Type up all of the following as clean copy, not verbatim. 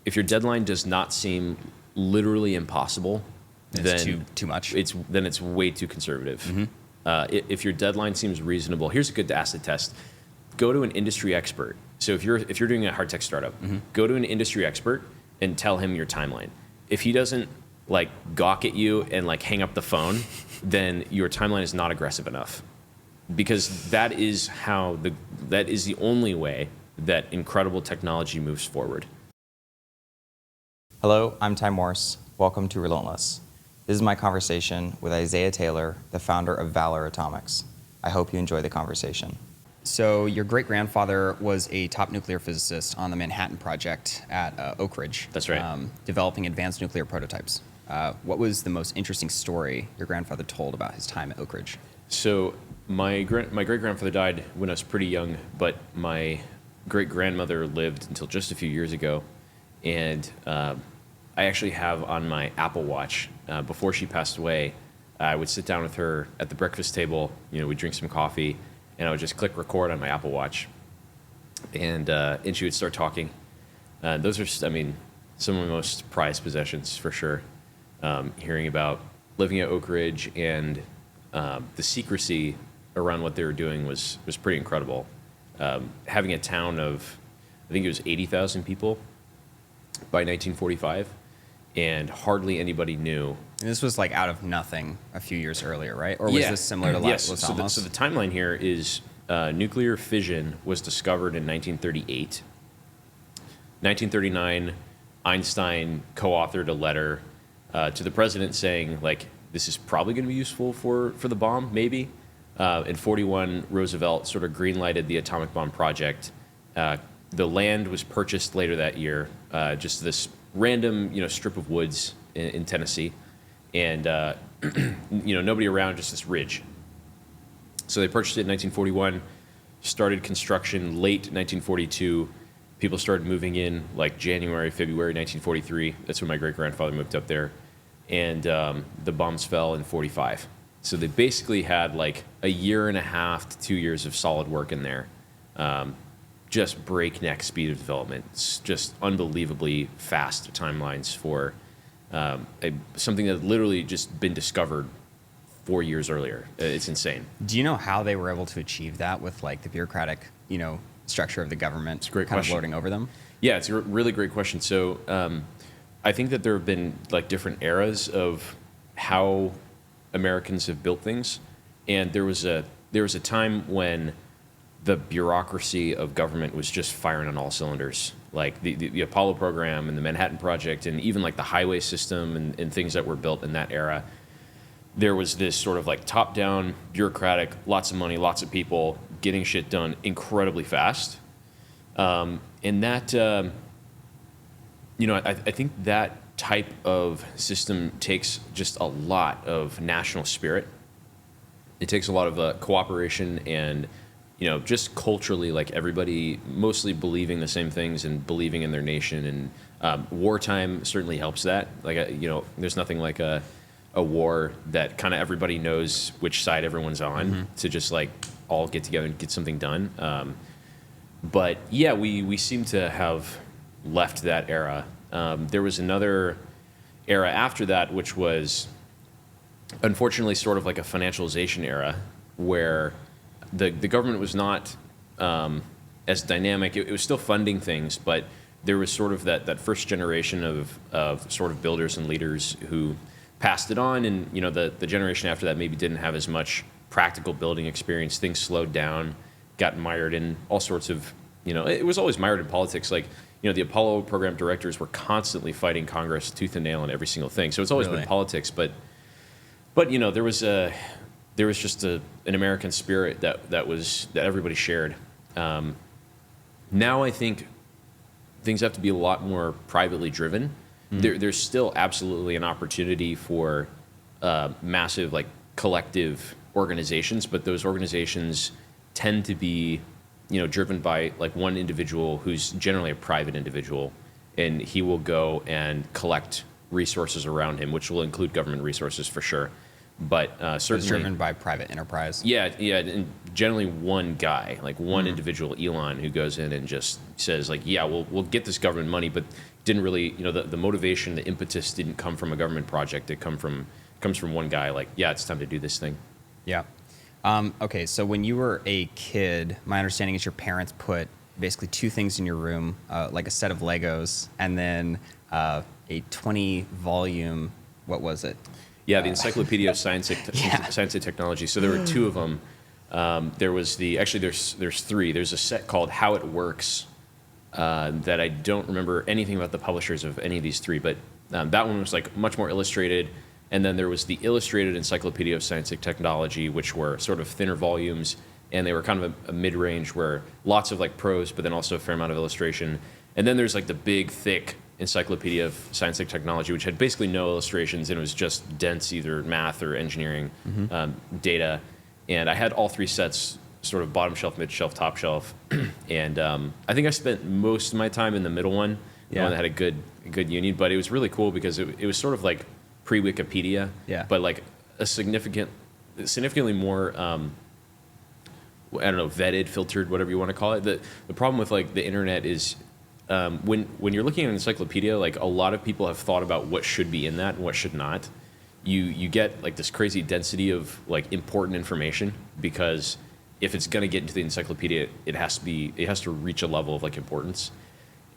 if your deadline does not seem literally impossible, then too much. Then it's way too conservative. If your deadline seems reasonable, here's a good acid test: go to an industry expert. So if you're doing a hard tech startup, go to an industry expert and tell him your timeline. If he doesn't like gawk at you and like hang up the phone, then your timeline is not aggressive enough, because that is the only way that incredible technology moves forward. Hello, I'm Ty Morse. Welcome to Relentless. This is my conversation with Isaiah Taylor, the founder of Valar Atomics. I hope you enjoy the conversation. So your great-grandfather was a top nuclear physicist on the Manhattan Project at Oak Ridge. That's right. Developing advanced nuclear prototypes. What was the most interesting story your grandfather told about his time at Oak Ridge? So my great-grandfather died when I was pretty young, but my great-grandmother lived until just a few years ago. And I actually have on my Apple Watch, before she passed away, I would sit down with her at the breakfast table, we'd drink some coffee, and I would just click record on my Apple Watch. And she would start talking. Those are, some of my most prized possessions for sure. Hearing about living at Oak Ridge and the secrecy around what they were doing was pretty incredible. Having a town of, I think it was 80,000 people by 1945, and hardly anybody knew. And this was like out of nothing a few years earlier, right? Or was this similar to Yes. Los So Alamos? the timeline here is nuclear fission was discovered in 1938. 1939, Einstein co-authored a letter to the president saying, like, this is probably going to be useful for the bomb, maybe. In 41, Roosevelt sort of green-lighted the atomic bomb project. The land was purchased later that year, just this random, strip of woods in Tennessee, and nobody around, just this ridge. So they purchased it in 1941, started construction late 1942. People started moving in like January, February 1943. That's when my great-grandfather moved up there, and the bombs fell in 45. So they basically had like a year and a half to 2 years of solid work in there. Just breakneck speed of development. It's just unbelievably fast timelines for something that had literally just been discovered 4 years earlier. It's insane. Do you know how they were able to achieve that with like the bureaucratic, structure of the government It's a great kind question. of lording over them? Yeah, it's a really great question. So I think that there have been like different eras of how Americans have built things, and there was a time when the bureaucracy of government was just firing on all cylinders, like the Apollo program and the Manhattan Project, and even like the highway system and things that were built in that era. There was this sort of like top-down, bureaucratic, lots of money, lots of people getting shit done incredibly fast. And that, I think that type of system takes just a lot of national spirit. It takes a lot of cooperation and, just culturally, like everybody mostly believing the same things and believing in their nation. And wartime certainly helps that. Like, there's nothing like a war that kind of everybody knows which side everyone's on to just like all get together and get something done. But yeah, we seem to have left that era. There was another era after that, which was unfortunately sort of like a financialization era where the government was not as dynamic. It was still funding things, but there was sort of that first generation of sort of builders and leaders who passed it on, and the generation after that maybe didn't have as much practical building experience. Things slowed down, got mired in all sorts of, it was always mired in politics. Like, the Apollo program directors were constantly fighting Congress tooth and nail on every single thing. So it's always been politics, but there was just an American spirit that everybody shared. Now I think things have to be a lot more privately driven. There's still absolutely an opportunity for massive, like, collective organizations, but those organizations tend to be, driven by like one individual who's generally a private individual, and he will go and collect resources around him, which will include government resources for sure. but It's certainly driven by private enterprise. yeah, and generally one guy, like one individual, Elon, who goes in and just says like, yeah, we'll get this government money, but didn't really, the motivation, the impetus didn't come from a government project. It comes from one guy. Like, yeah, it's time to do this thing. Yeah. Okay, so when you were a kid, my understanding is your parents put basically two things in your room, like a set of Legos and then a 20-volume, what was it? Yeah, the Encyclopedia of Science and Technology. So there were two of them. There was there's three. There's a set called How It Works that I don't remember anything about the publishers of any of these three, but that one was like much more illustrated. And then there was the Illustrated Encyclopedia of Science and Technology, which were sort of thinner volumes, and they were kind of a mid-range where lots of like prose, but then also a fair amount of illustration. And then there's like the big, thick Encyclopedia of Science and Technology, which had basically no illustrations, and it was just dense either math or engineering data. And I had all three sets, sort of bottom shelf, mid shelf, top shelf. And I think I spent most of my time in the middle one, the one that had a good union. But it was really cool because it was sort of like pre-Wikipedia, but like a significantly more, I don't know, vetted, filtered, whatever you want to call it. The problem with like the internet is when you're looking at an encyclopedia, like a lot of people have thought about what should be in that and what should not. You get like this crazy density of like important information because if it's going to get into the encyclopedia, it has to reach a level of like importance.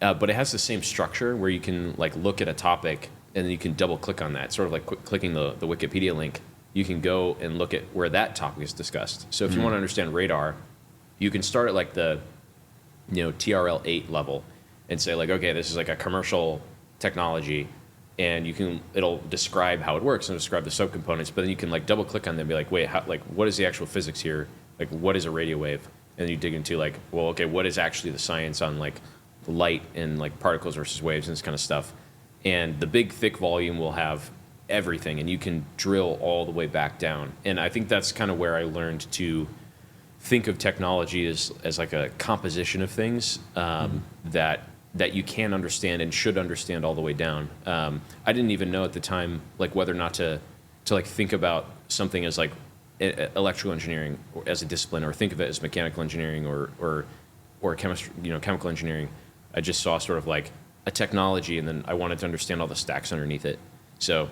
But it has the same structure where you can like look at a topic and then you can double click on that, sort of like clicking the Wikipedia link. You can go and look at where that topic is discussed. So if you want to understand radar, you can start at like the TRL 8 level and say like, okay, this is like a commercial technology, and it'll describe how it works and describe the subcomponents. But then you can like double click on them and be like, wait, what is the actual physics here? Like, what is a radio wave? And then you dig into like, well, okay, what is actually the science on like light and like particles versus waves and this kind of stuff? And the big thick volume will have everything, and you can drill all the way back down. And I think that's kind of where I learned to think of technology as like a composition of things that you can understand and should understand all the way down. I didn't even know at the time like whether or not to like think about something as like electrical engineering as a discipline, or think of it as mechanical engineering or chemistry, chemical engineering. I just saw sort of like a technology, and then I wanted to understand all the stacks underneath it. So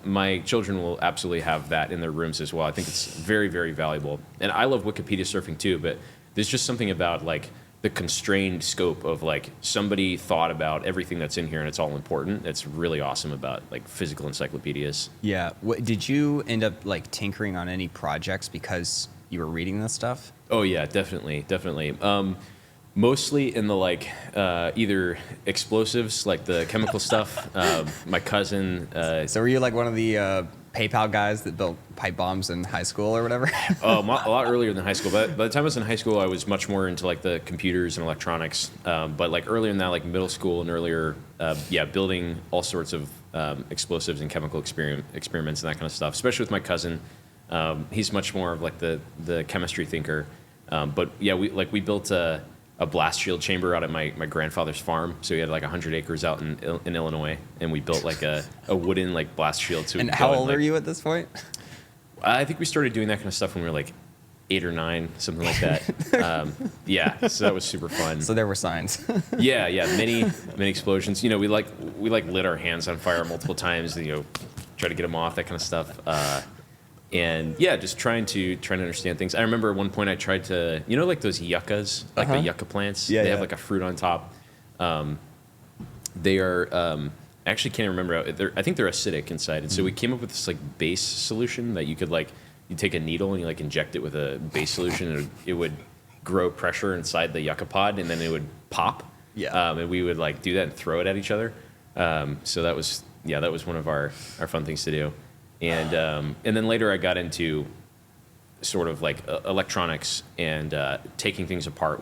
my children will absolutely have that in their rooms as well. I think it's very, very valuable. And I love Wikipedia surfing too, but there's just something about like the constrained scope of like somebody thought about everything that's in here and it's all important. That's really awesome about like physical encyclopedias. Yeah. Did you end up like tinkering on any projects because you were reading this stuff? Oh yeah, definitely. Mostly in the like either explosives, like the chemical stuff. My cousin. So were you like one of the PayPal guys that built pipe bombs in high school or whatever? A lot earlier than high school. But by the time I was in high school, I was much more into like the computers and electronics. But like earlier in that, like middle school and earlier, building all sorts of explosives and chemical experiments and that kind of stuff. Especially with my cousin, he's much more of like the chemistry thinker. But yeah, we built a blast shield chamber out at my grandfather's farm. So he had like 100 acres out in Illinois, and we built like a wooden like blast shield. So and how old are you at this point? I think we started doing that kind of stuff when we were like 8 or 9, something like that. So that was super fun. So there were signs. yeah, many explosions. We lit our hands on fire multiple times. Try to get them off, that kind of stuff. And yeah, just trying to understand things. I remember at one point I tried to, like those yuccas, like the yucca plants. They have like a fruit on top. They are, I actually can't remember. I think they're acidic inside. And so we came up with this like base solution that you could like, you take a needle and you like inject it with a base solution, and it would grow pressure inside the yucca pod, and then it would pop. And we would like do that and throw it at each other. So that was one of our fun things to do. And then later I got into sort of like electronics, and taking things apart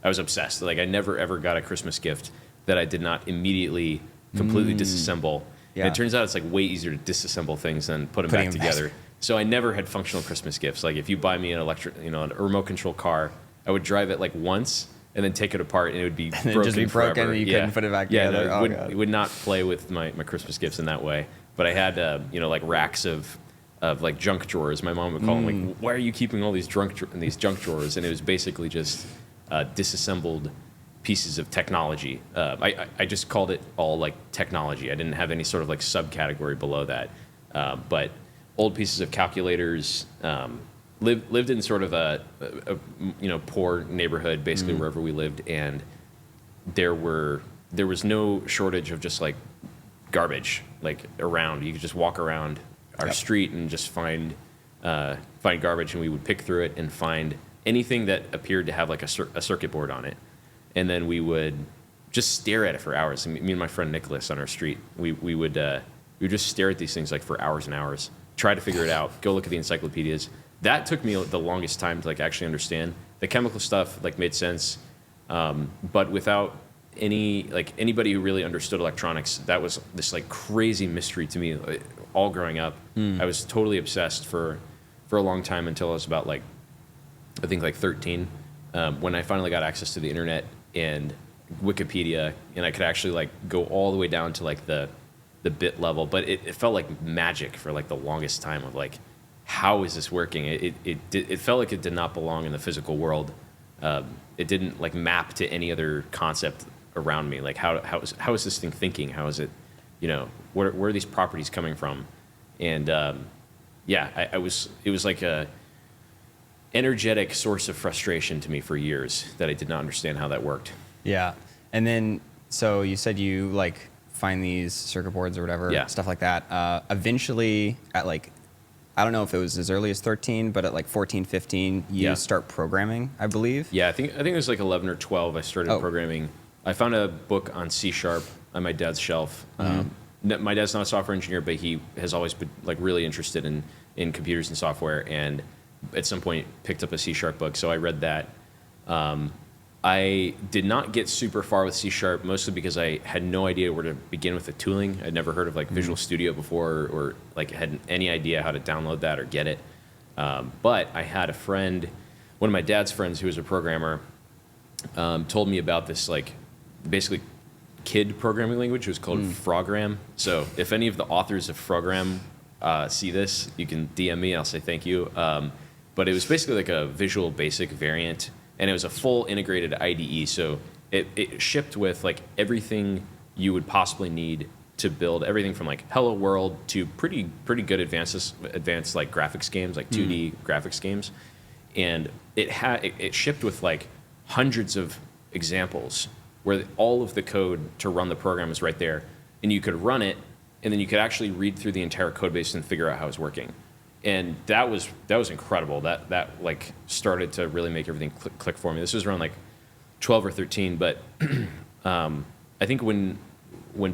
I was obsessed. Like I never ever got a Christmas gift that I did not immediately completely disassemble. And it turns out it's like way easier to disassemble things than put them back together. So I never had functional Christmas gifts. Like if you buy me an a remote control car, I would drive it like once and then take it apart, and it would be broken forever. And you couldn't put it back together. It would not play with my Christmas gifts in that way. But I had like racks of of like junk drawers. My mom would call them like, why are you keeping all these junk drawers? And it was basically just disassembled pieces of technology. I just called it all like technology. I didn't have any sort of like subcategory below that. But old pieces of calculators, lived in sort of a poor neighborhood, basically wherever we lived. And there was no shortage of just like garbage like around. You could just walk around our street and just find garbage, and we would pick through it and find anything that appeared to have like a circuit board on it, and then we would just stare at it for hours. Me and my friend Nicholas on our street, we would just stare at these things like for hours and hours, try to figure it out, go look at the encyclopedias. That took me the longest time to like actually understand. The chemical stuff like made sense, but without anybody who really understood electronics, that was this like crazy mystery to me. All growing up, I was totally obsessed for a long time until I was about like, I think like 13, when I finally got access to the internet and Wikipedia, and I could actually like go all the way down to like the bit level. But it felt like magic for like the longest time of like, how is this working? It felt like it did not belong in the physical world. It didn't like map to any other concept around me. Like how is this thing thinking? How is it, where are these properties coming from? And it was like a energetic source of frustration to me for years that I did not understand how that worked. Yeah. And then, so you said you like find these circuit boards or whatever, stuff like that. Eventually at like, I don't know if it was as early as 13, but at like 14, 15, you start programming, I believe. Yeah, I think it was like 11 or 12 I started programming. I found a book on C# on my dad's shelf. My dad's not a software engineer, but he has always been like really interested in computers and software, and at some point picked up a C# book. So I read that. I did not get super far with C#, mostly because I had no idea where to begin with the tooling. I'd never heard of like Visual Studio before, or like had any idea how to download that or get it. But I had a friend, one of my dad's friends who was a programmer, told me about this like basically kid programming language. It was called Frogram. So if any of the authors of Frogram see this, you can DM me and I'll say thank you. But it was basically like a Visual Basic variant, and it was a full integrated IDE. So it shipped with like everything you would possibly need to build everything from like Hello World to pretty good advanced like graphics games, like 2D graphics games. And it shipped with like hundreds of examples where all of the code to run the program is right there, and you could run it, and then you could actually read through the entire code base and figure out how it's working. And that was incredible. That like started to really make everything click for me. This was around like 12 or 13, but I think when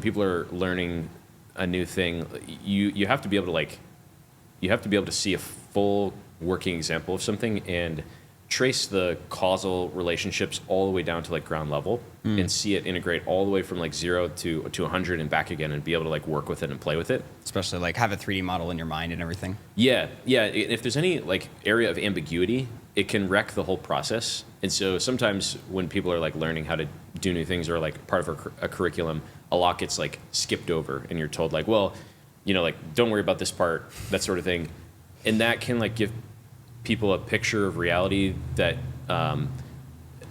people are learning a new thing, you have to be able to see a full working example of something and trace the causal relationships all the way down to like ground level and see it integrate all the way from like 0 to 100 and back again, and be able to like work with it and play with it. Especially like have a 3D model in your mind and everything. Yeah. If there's any like area of ambiguity, it can wreck the whole process. And so sometimes when people are like learning how to do new things or like part of a curriculum, a lot gets like skipped over, and you're told like, well, like don't worry about this part, that sort of thing. And that can like give people a picture of reality that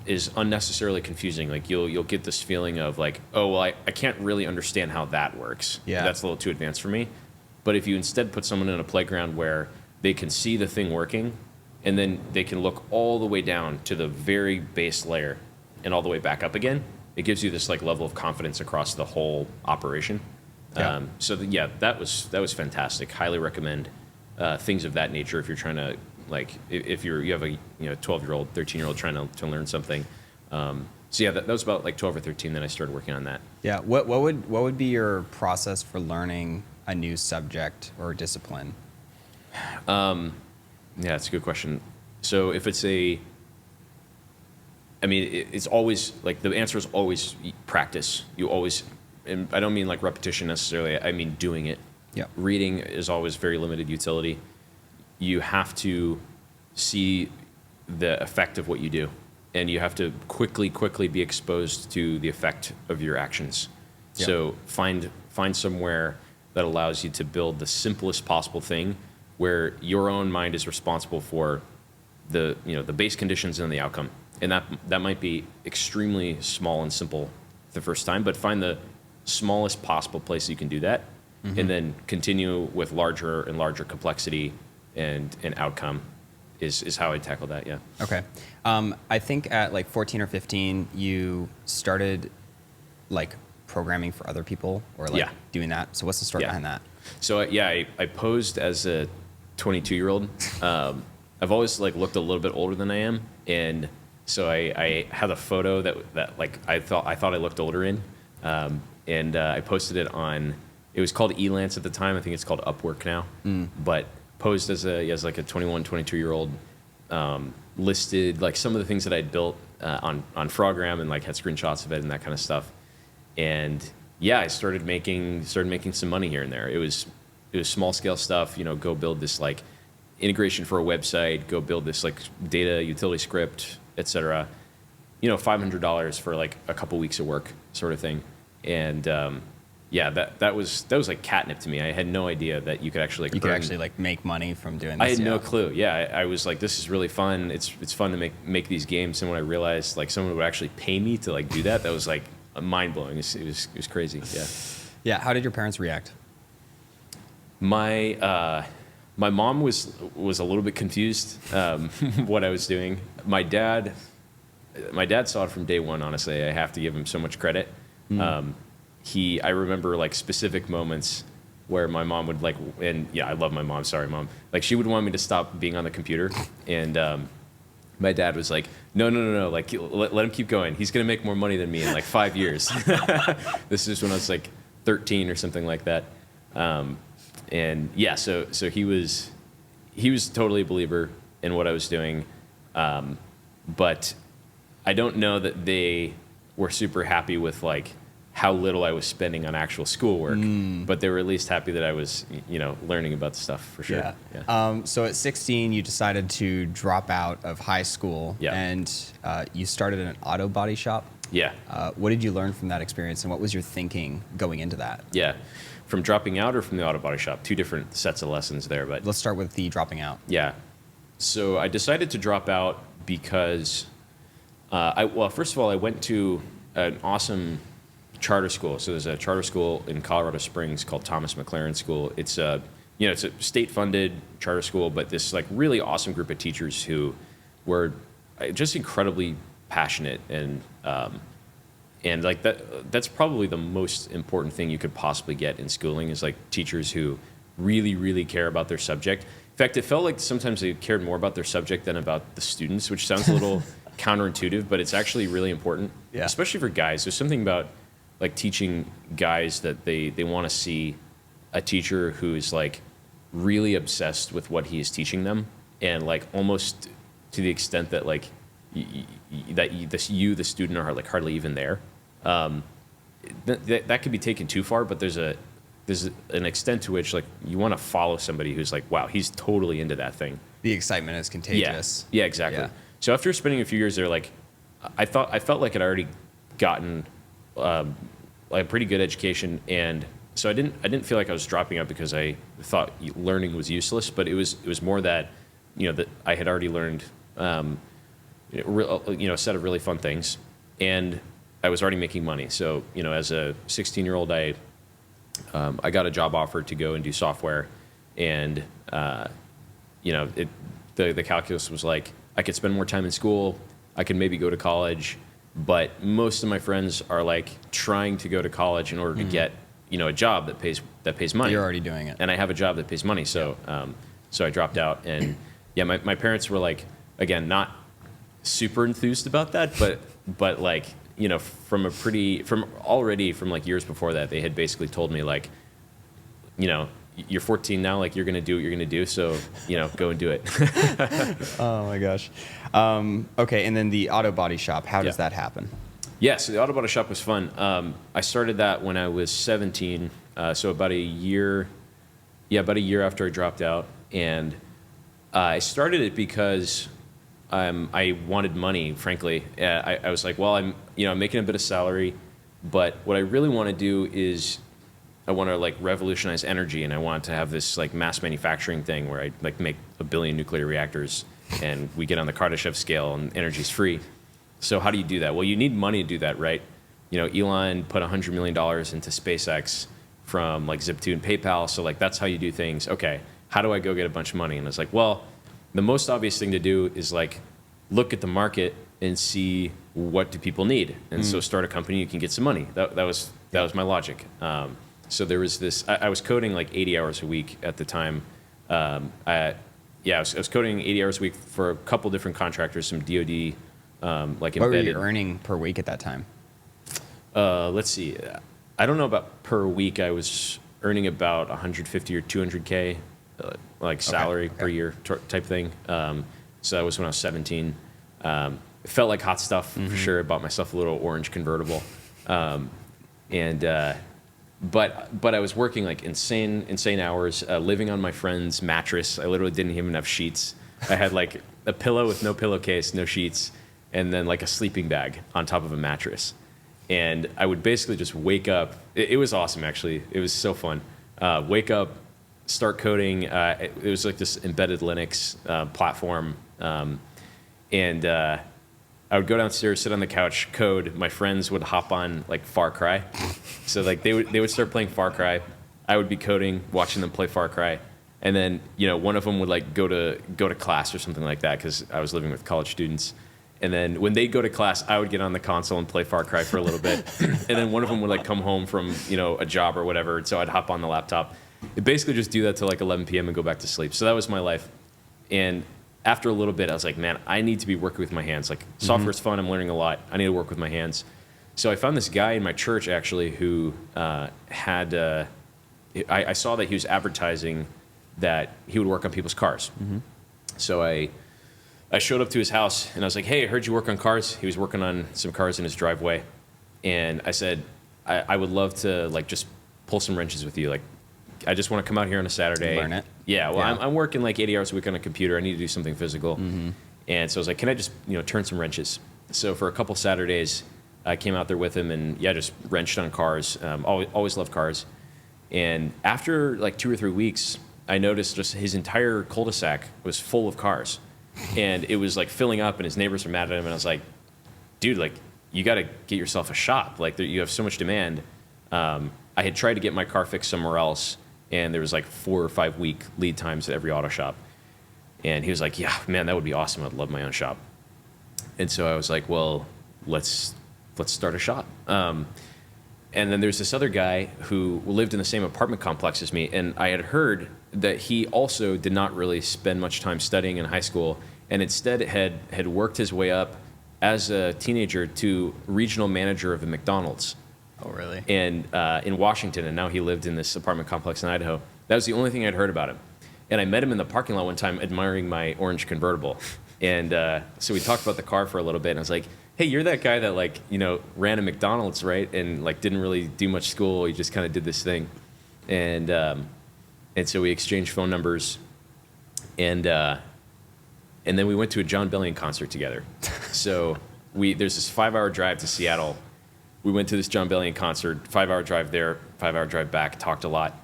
is unnecessarily confusing. Like you'll get this feeling of like, oh, well, I can't really understand how that works. Yeah. That's a little too advanced for me. But if you instead put someone in a playground where they can see the thing working, and then they can look all the way down to the very base layer and all the way back up again, it gives you this like level of confidence across the whole operation. Yeah. That was fantastic. Highly recommend things of that nature if you're trying to, like, if you have a 12-year-old, 13-year-old trying to learn something. That was about like 12 or 13 that I started working on that. Yeah. What would be your process for learning a new subject or discipline? Yeah, that's a good question. So if it's it's always like, the answer is always practice. You always, and I don't mean like repetition necessarily. I mean doing it. Yeah. Reading is always very limited utility. You have to see the effect of what you do, and you have to quickly be exposed to the effect of your actions. Yeah. So find somewhere that allows you to build the simplest possible thing where your own mind is responsible for the base conditions and the outcome. And that might be extremely small and simple the first time, but find the smallest possible place you can do that, and then continue with larger and larger complexity and outcome is how I tackle that. Yeah. Okay. I think at like 14 or 15, you started like programming for other people or like doing that. So what's the story behind that? So I posed as a 22-year-old. I've always like looked a little bit older than I am, and so I had a photo that like I thought I looked older in, and I posted it on. It was called Elance at the time. I think it's called Upwork now, but posed as like a 21, 22-year-old, listed like some of the things that I'd built on Frogram and like had screenshots of it and that kind of stuff. And I started making some money here and there. It was small scale stuff, go build this like integration for a website, go build this like data utility script, etc. $500 for like a couple weeks of work sort of thing. And that was like catnip to me. I had no idea that you could actually like make money from doing this. I had no clue. I was like, this is really fun. It's fun to make these games. And when I realized like someone would actually pay me to like do that was like mind blowing. It was crazy. Yeah. Yeah. How did your parents react? My mom was a little bit confused what I was doing. My dad saw it from day one. Honestly, I have to give him so much credit. I remember like specific moments where my mom would like, and I love my mom. Sorry, Mom. Like she would want me to stop being on the computer, and my dad was like, no. Like let him keep going. He's gonna make more money than me in like 5 years. This is when I was like 13 or something like that. So he was totally a believer in what I was doing, but I don't know that they were super happy with like how little I was spending on actual schoolwork, but they were at least happy that I was, learning about the stuff for sure. Yeah. So at 16, you decided to drop out of high school, and you started an auto body shop. Yeah. What did you learn from that experience, and what was your thinking going into that? Yeah. From dropping out or from the auto body shop? Two different sets of lessons there, but let's start with the dropping out. Yeah. So I decided to drop out because, first of all, I went to an awesome charter school. So there's a charter school in Colorado Springs called Thomas McLaren School. It's a state-funded charter school, but this like really awesome group of teachers who were just incredibly passionate and like that's probably the most important thing you could possibly get in schooling is like teachers who really, really care about their subject. In fact, it felt like sometimes they cared more about their subject than about the students, which sounds a little counterintuitive, but it's actually really important, especially for guys. There's something about like teaching guys that they want to see a teacher who is like really obsessed with what he is teaching them, and like almost to the extent that like the student are like hardly even there. That could be taken too far, but there's an extent to which like you want to follow somebody who's like, wow, he's totally into that thing. The excitement is contagious. Yeah, exactly. Yeah. So after spending a few years there, like I felt like I'd already gotten like a pretty good education, and so I didn't feel like I was dropping out because I thought learning was useless, but it was more that that I had already learned a set of really fun things, and I was already making money. So as a 16-year-old, I got a job offer to go and do software, and the calculus was like I could spend more time in school, I could maybe go to college. But most of my friends are like trying to go to college in order to get, a job that pays money. You're already doing it. And I have a job that pays money. So, so I dropped out, and my parents were like, again, not super enthused about that, but like, from like years before that, they had basically told me like, you're 14 now, like you're going to do what you're going to do. So, go and do it. Oh my gosh. Okay. And then the auto body shop, how does that happen? Yeah. So the auto body shop was fun. I started that when I was 17. So about a year after I dropped out. And I started it because I wanted money, frankly. I was like, well, I'm making a bit of salary, but what I really want to do is to like revolutionize energy, and I want to have this like mass manufacturing thing where I like make 1 billion nuclear reactors, and we get on the Kardashev scale, and energy's free. So how do you do that? Well, you need money to do that, right? You know, Elon put $100 million into SpaceX from like Zip2 and PayPal. So like, that's how you do things. Okay, how do I go get a bunch of money? And it's like, well, the most obvious thing to do is like, look at the market and see what do people need. And so start a company, you can get some money. That was my logic. So there was this, I was coding like 80 hours a week at the time. I was coding 80 hours a week for a couple different contractors, some DoD, like embedded. What were you earning per week at that time? Let's see. I don't know about per week. I was earning about 150 or 200K, like salary per year type thing. So that was when I was 17. It felt like hot stuff for sure. I bought myself a little orange convertible. But I was working like insane hours, living on my friend's mattress. I literally didn't even have sheets. I had like a pillow with no pillowcase, no sheets, and then like a sleeping bag on top of a mattress. And I would basically just wake up. It was awesome, actually. It was so fun. Wake up, start coding. It was like this embedded Linux platform. And I would go downstairs, sit on the couch, code. My friends would hop on like Far Cry. So like they would start playing Far Cry. I would be coding, watching them play Far Cry. And then, you know, one of them would like go to class or something like that, because I was living with college students. And then when they'd go to class, I would get on the console and play Far Cry for a little bit. And then one of them would like come home from, you know, a job or whatever. And so I'd hop on the laptop. I'd basically just do that till like 11 p.m. and go back to sleep. So that was my life. And after a little bit, I was like, man, I need to be working with my hands. Like, software's fun. I'm learning a lot. I need to work with my hands. So I found this guy in my church, actually, who had I saw that he was advertising that he would work on people's cars. So I showed up to his house, and I was like, hey, I heard you work on cars. He was working on some cars in his driveway. And I said, I would love to, like, just pull some wrenches with you. Like, I just want to come out here on a Saturday. Learn it. Yeah, well, yeah. I'm working like 80 hours a week on a computer. I need to do something physical. And so I was like, can I just, you know, turn some wrenches? So for a couple Saturdays, I came out there with him and, yeah, just wrenched on cars. Always loved cars. And after like 2 or 3 weeks, I noticed just his entire cul-de-sac was full of cars. And it was like filling up, and his neighbors were mad at him. And I was like, dude, like, you got to get yourself a shop. Like, you have so much demand. I had tried to get my car fixed somewhere else, and there was like 4 or 5 week lead times at every auto shop. And he was like, yeah, man, that would be awesome. I'd love my own shop. And so I was like, well, let's start a shop. And then there's this other guy who lived in the same apartment complex as me, and I had heard that he also did not really spend much time studying in high school, and instead had worked his way up as a teenager to regional manager of a McDonald's. Oh, really? And in Washington, and now he lived in this apartment complex in Idaho. That was the only thing I'd heard about him. And I met him in the parking lot one time admiring my orange convertible. And so we talked about the car for a little bit, and I was like, hey, you're that guy that, like, you know, ran a McDonald's, right? And like didn't really do much school. He just kind of did this thing. And so we exchanged phone numbers, and then we went to a John Bellion concert together. So there's this 5-hour drive to Seattle. We went to this John Bellion concert, 5-hour drive there, 5-hour drive back, talked a lot.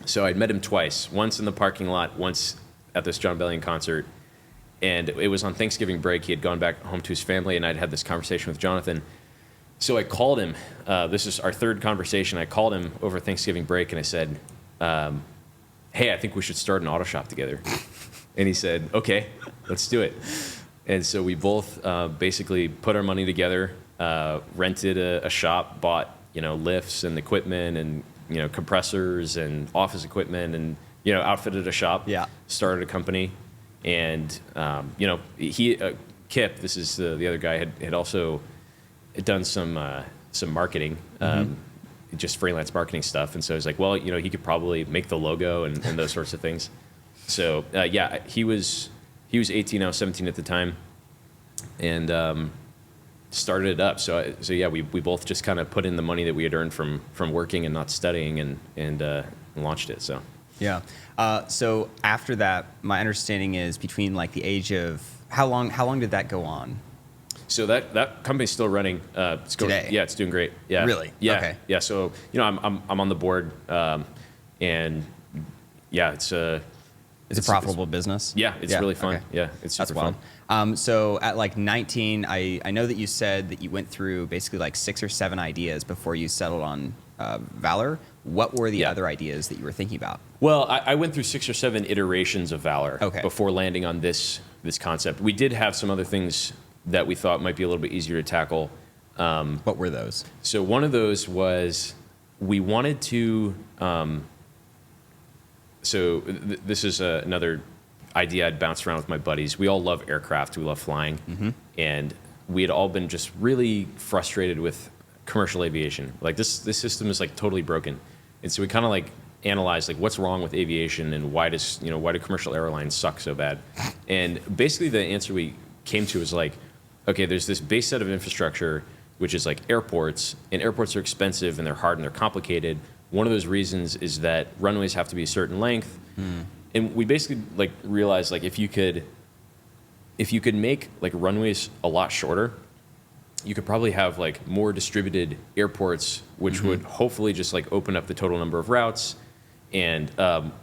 So I'd met him twice, once in the parking lot, once at this John Bellion concert. And it was on Thanksgiving break. He had gone back home to his family, and I'd had this conversation with Jonathan. So I called him. This is our third conversation. I called him over Thanksgiving break, and I said, hey, I think we should start an auto shop together. And he said, okay, let's do it. And so we both basically put our money together, rented a shop, bought, you know, lifts and equipment and, you know, compressors and office equipment, and, you know, outfitted a shop. Yeah. Started a company. And, you know, Kip, this is the other guy, had also done some marketing, just freelance marketing stuff. And so I was like, well, you know, he could probably make the logo and those sorts of things. So, yeah, he was 18, I was 17 at the time, and started it up. So yeah, we both just kind of put in the money that we had earned from working and not studying, and launched it. So. Yeah. So after that, my understanding is between like the age of how long did that go on? So that company's still running. It's going, Today? Yeah, it's doing great. Yeah. Really? Yeah. Okay. Yeah. So I'm on the board, and yeah, it's a profitable business. Yeah, it's really fun. Okay. Yeah, it's super That's fun. fun. So at like 19, I know that you said that you went through basically like 6 or 7 ideas before you settled on Valor. What were the other ideas that you were thinking about? Well, I went through 6 or 7 iterations of Valor before landing on this concept. We did have some other things that we thought might be a little bit easier to tackle. What were those? So one of those was we wanted to. This is another idea I'd bounced around with my buddies. We all love aircraft. We love flying, and we had all been just really frustrated with commercial aviation. Like this system is like totally broken, and so we kind of like analyzed like what's wrong with aviation and why do commercial airlines suck so bad? And basically the answer we came to was like, okay, there's this base set of infrastructure which is like airports, and airports are expensive and they're hard and they're complicated. One of those reasons is that runways have to be a certain length, and we basically like realized like if you could make like runways a lot shorter, you could probably have like more distributed airports, which would hopefully just like open up the total number of routes. And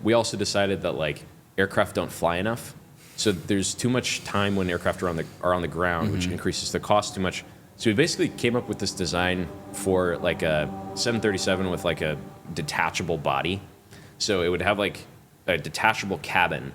we also decided that like aircraft don't fly enough, so there's too much time when aircraft are on the ground, which increases the cost too much. So we basically came up with this design for like a 737 with like a detachable body. So it would have like a detachable cabin,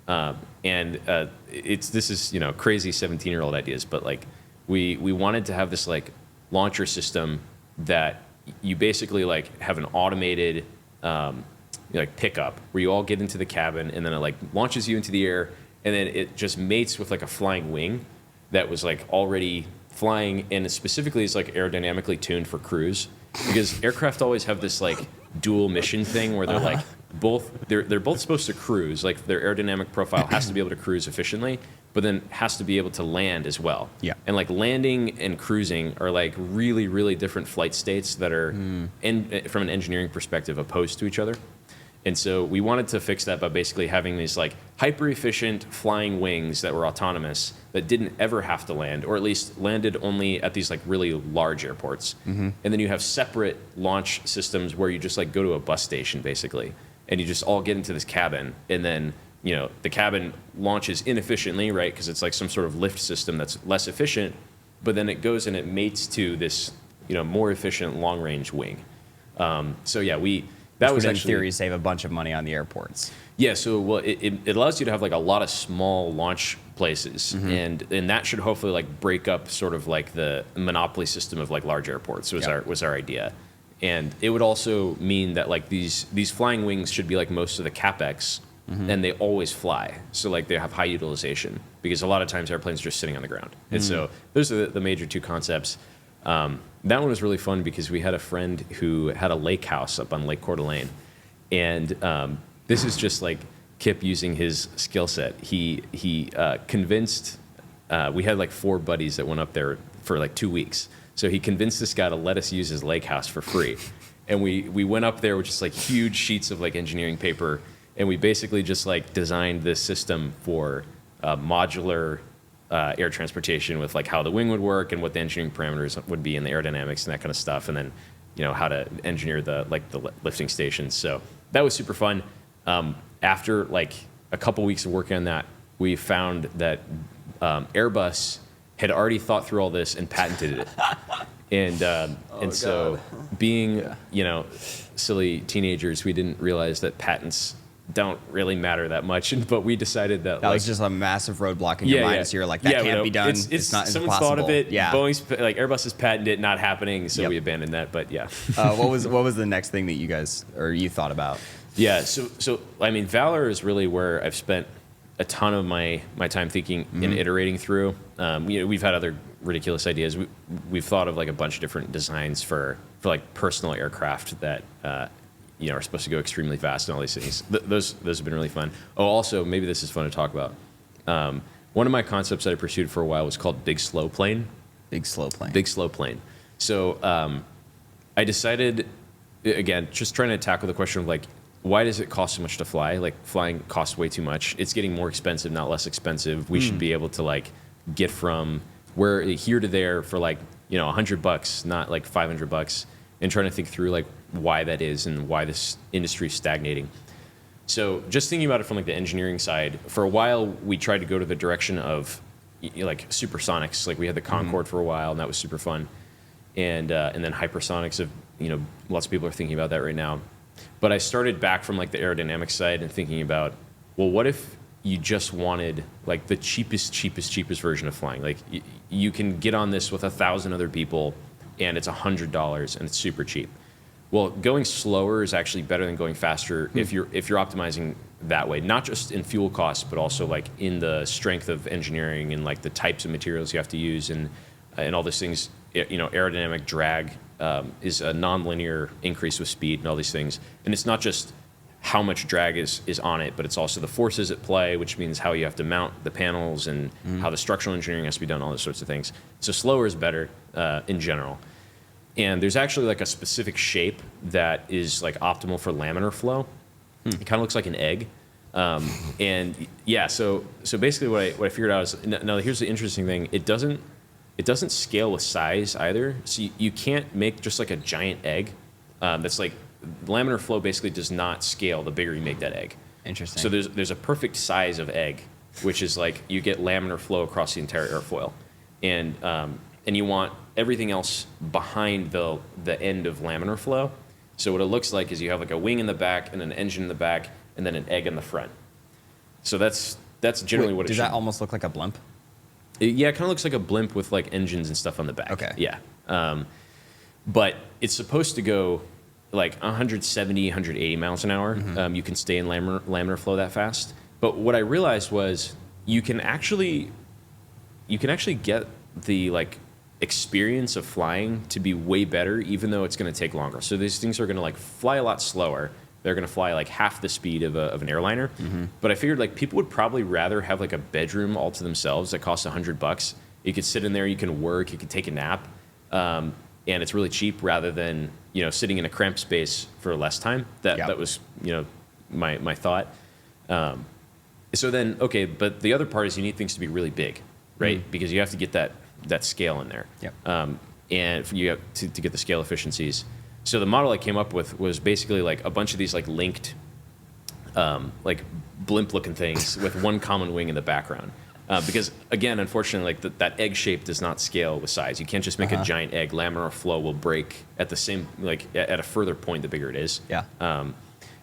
and this is crazy 17-year-old ideas, but like we wanted to have this like launcher system that you basically like have an automated like pickup where you all get into the cabin, and then it like launches you into the air, and then it just mates with like a flying wing that was like already flying, and it specifically is like aerodynamically tuned for cruise, because aircraft always have this like dual mission thing where they're like they're both supposed to cruise, like their aerodynamic profile has to be able to cruise efficiently, but then has to be able to land as well. Yeah. And like landing and cruising are like really, really different flight states that are from an engineering perspective opposed to each other. And so we wanted to fix that by basically having these like hyper efficient flying wings that were autonomous that didn't ever have to land, or at least landed only at these like really large airports. And then you have separate launch systems where you just like go to a bus station basically, and you just all get into this cabin, and then the cabin launches inefficiently, right? Because it's like some sort of lift system that's less efficient, but then it goes and it mates to this more efficient long range wing. That was in actually, theory save a bunch of money on the airports. Yeah, so it allows you to have like a lot of small launch places, and that should hopefully like break up sort of like the monopoly system of like large airports was our idea. And it would also mean that like these flying wings should be like most of the CapEx, and they always fly. So like they have high utilization, because a lot of times airplanes are just sitting on the ground. And so those are the major two concepts. That one was really fun because we had a friend who had a lake house up on Lake Coeur d'Alene, and this is just like Kip using his skill set. He convinced. We had like 4 buddies that went up there for like 2 weeks, so he convinced this guy to let us use his lake house for free, and we went up there with just like huge sheets of like engineering paper, and we basically just like designed this system for modular air transportation with like how the wing would work and what the engineering parameters would be and the aerodynamics and that kind of stuff, and then how to engineer the lifting stations. So that was super fun. After like a couple weeks of working on that, we found that Airbus had already thought through all this and patented it. And so being silly teenagers, we didn't realize that patents don't really matter that much, but we decided that was just a massive roadblock in your mind. So you're like, that can't be done. It's not someone's impossible. thought of it. Yeah. Airbus has patented it, not happening. So we abandoned that. But yeah. What was the next thing that you guys or you thought about? Yeah. So I mean, Valor is really where I've spent a ton of my time thinking and iterating through. We've had other ridiculous ideas. We've thought of like a bunch of different designs for like personal aircraft that are supposed to go extremely fast and all these things. Those have been really fun. Oh, also, maybe this is fun to talk about. One of my concepts that I pursued for a while was called Big Slow Plane. Big Slow Plane. So I decided, again, just trying to tackle the question of like, why does it cost so much to fly? Like flying costs way too much. It's getting more expensive, not less expensive. We should be able to like get from we're here to there for like, $100, not like $500, and trying to think through like why that is and why this industry is stagnating. So just thinking about it from like the engineering side, for a while we tried to go to the direction of like supersonics. Like we had the Concorde for a while, and that was super fun. And then hypersonics of, lots of people are thinking about that right now. But I started back from like the aerodynamics side and thinking about, well, what if you just wanted like the cheapest version of flying? Like you can get on this with 1,000 other people and it's $100 and it's super cheap. Well, going slower is actually better than going faster if you're optimizing that way, not just in fuel costs, but also like in the strength of engineering and like the types of materials you have to use and all these things. Aerodynamic drag is a nonlinear increase with speed and all these things. And it's not just how much drag is on it, but it's also the forces at play, which means how you have to mount the panels and how the structural engineering has to be done, all those sorts of things. So slower is better in general. And there's actually like a specific shape that is like optimal for laminar flow. It kind of looks like an egg. And yeah, so basically what I figured out is, now here's the interesting thing. It doesn't scale with size either. So you can't make just like a giant egg. That's like, laminar flow basically does not scale the bigger you make that egg. Interesting. So there's a perfect size of egg, which is like you get laminar flow across the entire airfoil. And you want everything else behind the end of laminar flow. So what it looks like is you have like a wing in the back and an engine in the back and then an egg in the front. So that's generally what it should. Does that almost look like a blimp? It kind of looks like a blimp with like engines and stuff on the back. Okay. Yeah. But it's supposed to go like 170, 180 miles an hour. You can stay in laminar flow that fast. But what I realized was you can actually get the like experience of flying to be way better, even though it's going to take longer. So these things are going to like fly a lot slower. They're going to fly like half the speed of an airliner. But I figured like people would probably rather have like a bedroom all to themselves that costs $100. You could sit in there, you can work, you can take a nap, and it's really cheap rather than sitting in a cramped space for less time. That was my thought. So then but the other part is you need things to be really big, right? Because you have to get that scale in there. Yep. And you have to get the scale efficiencies. So the model I came up with was basically like a bunch of these like linked, like blimp-looking things with one common wing in the background. Because again, unfortunately, like that egg shape does not scale with size. You can't just make a giant egg. Laminar flow will break at the same, like at a further point the bigger it is. Yeah.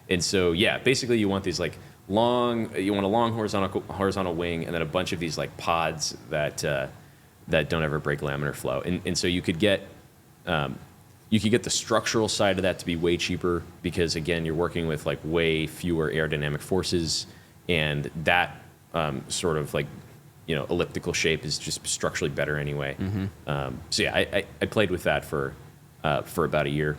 And so basically you want these like you want a long horizontal wing and then a bunch of these like pods that don't ever break laminar flow. And so you could get the structural side of that to be way cheaper because again, you're working with like way fewer aerodynamic forces, and that sort of like elliptical shape is just structurally better anyway. So I played with that for about a year.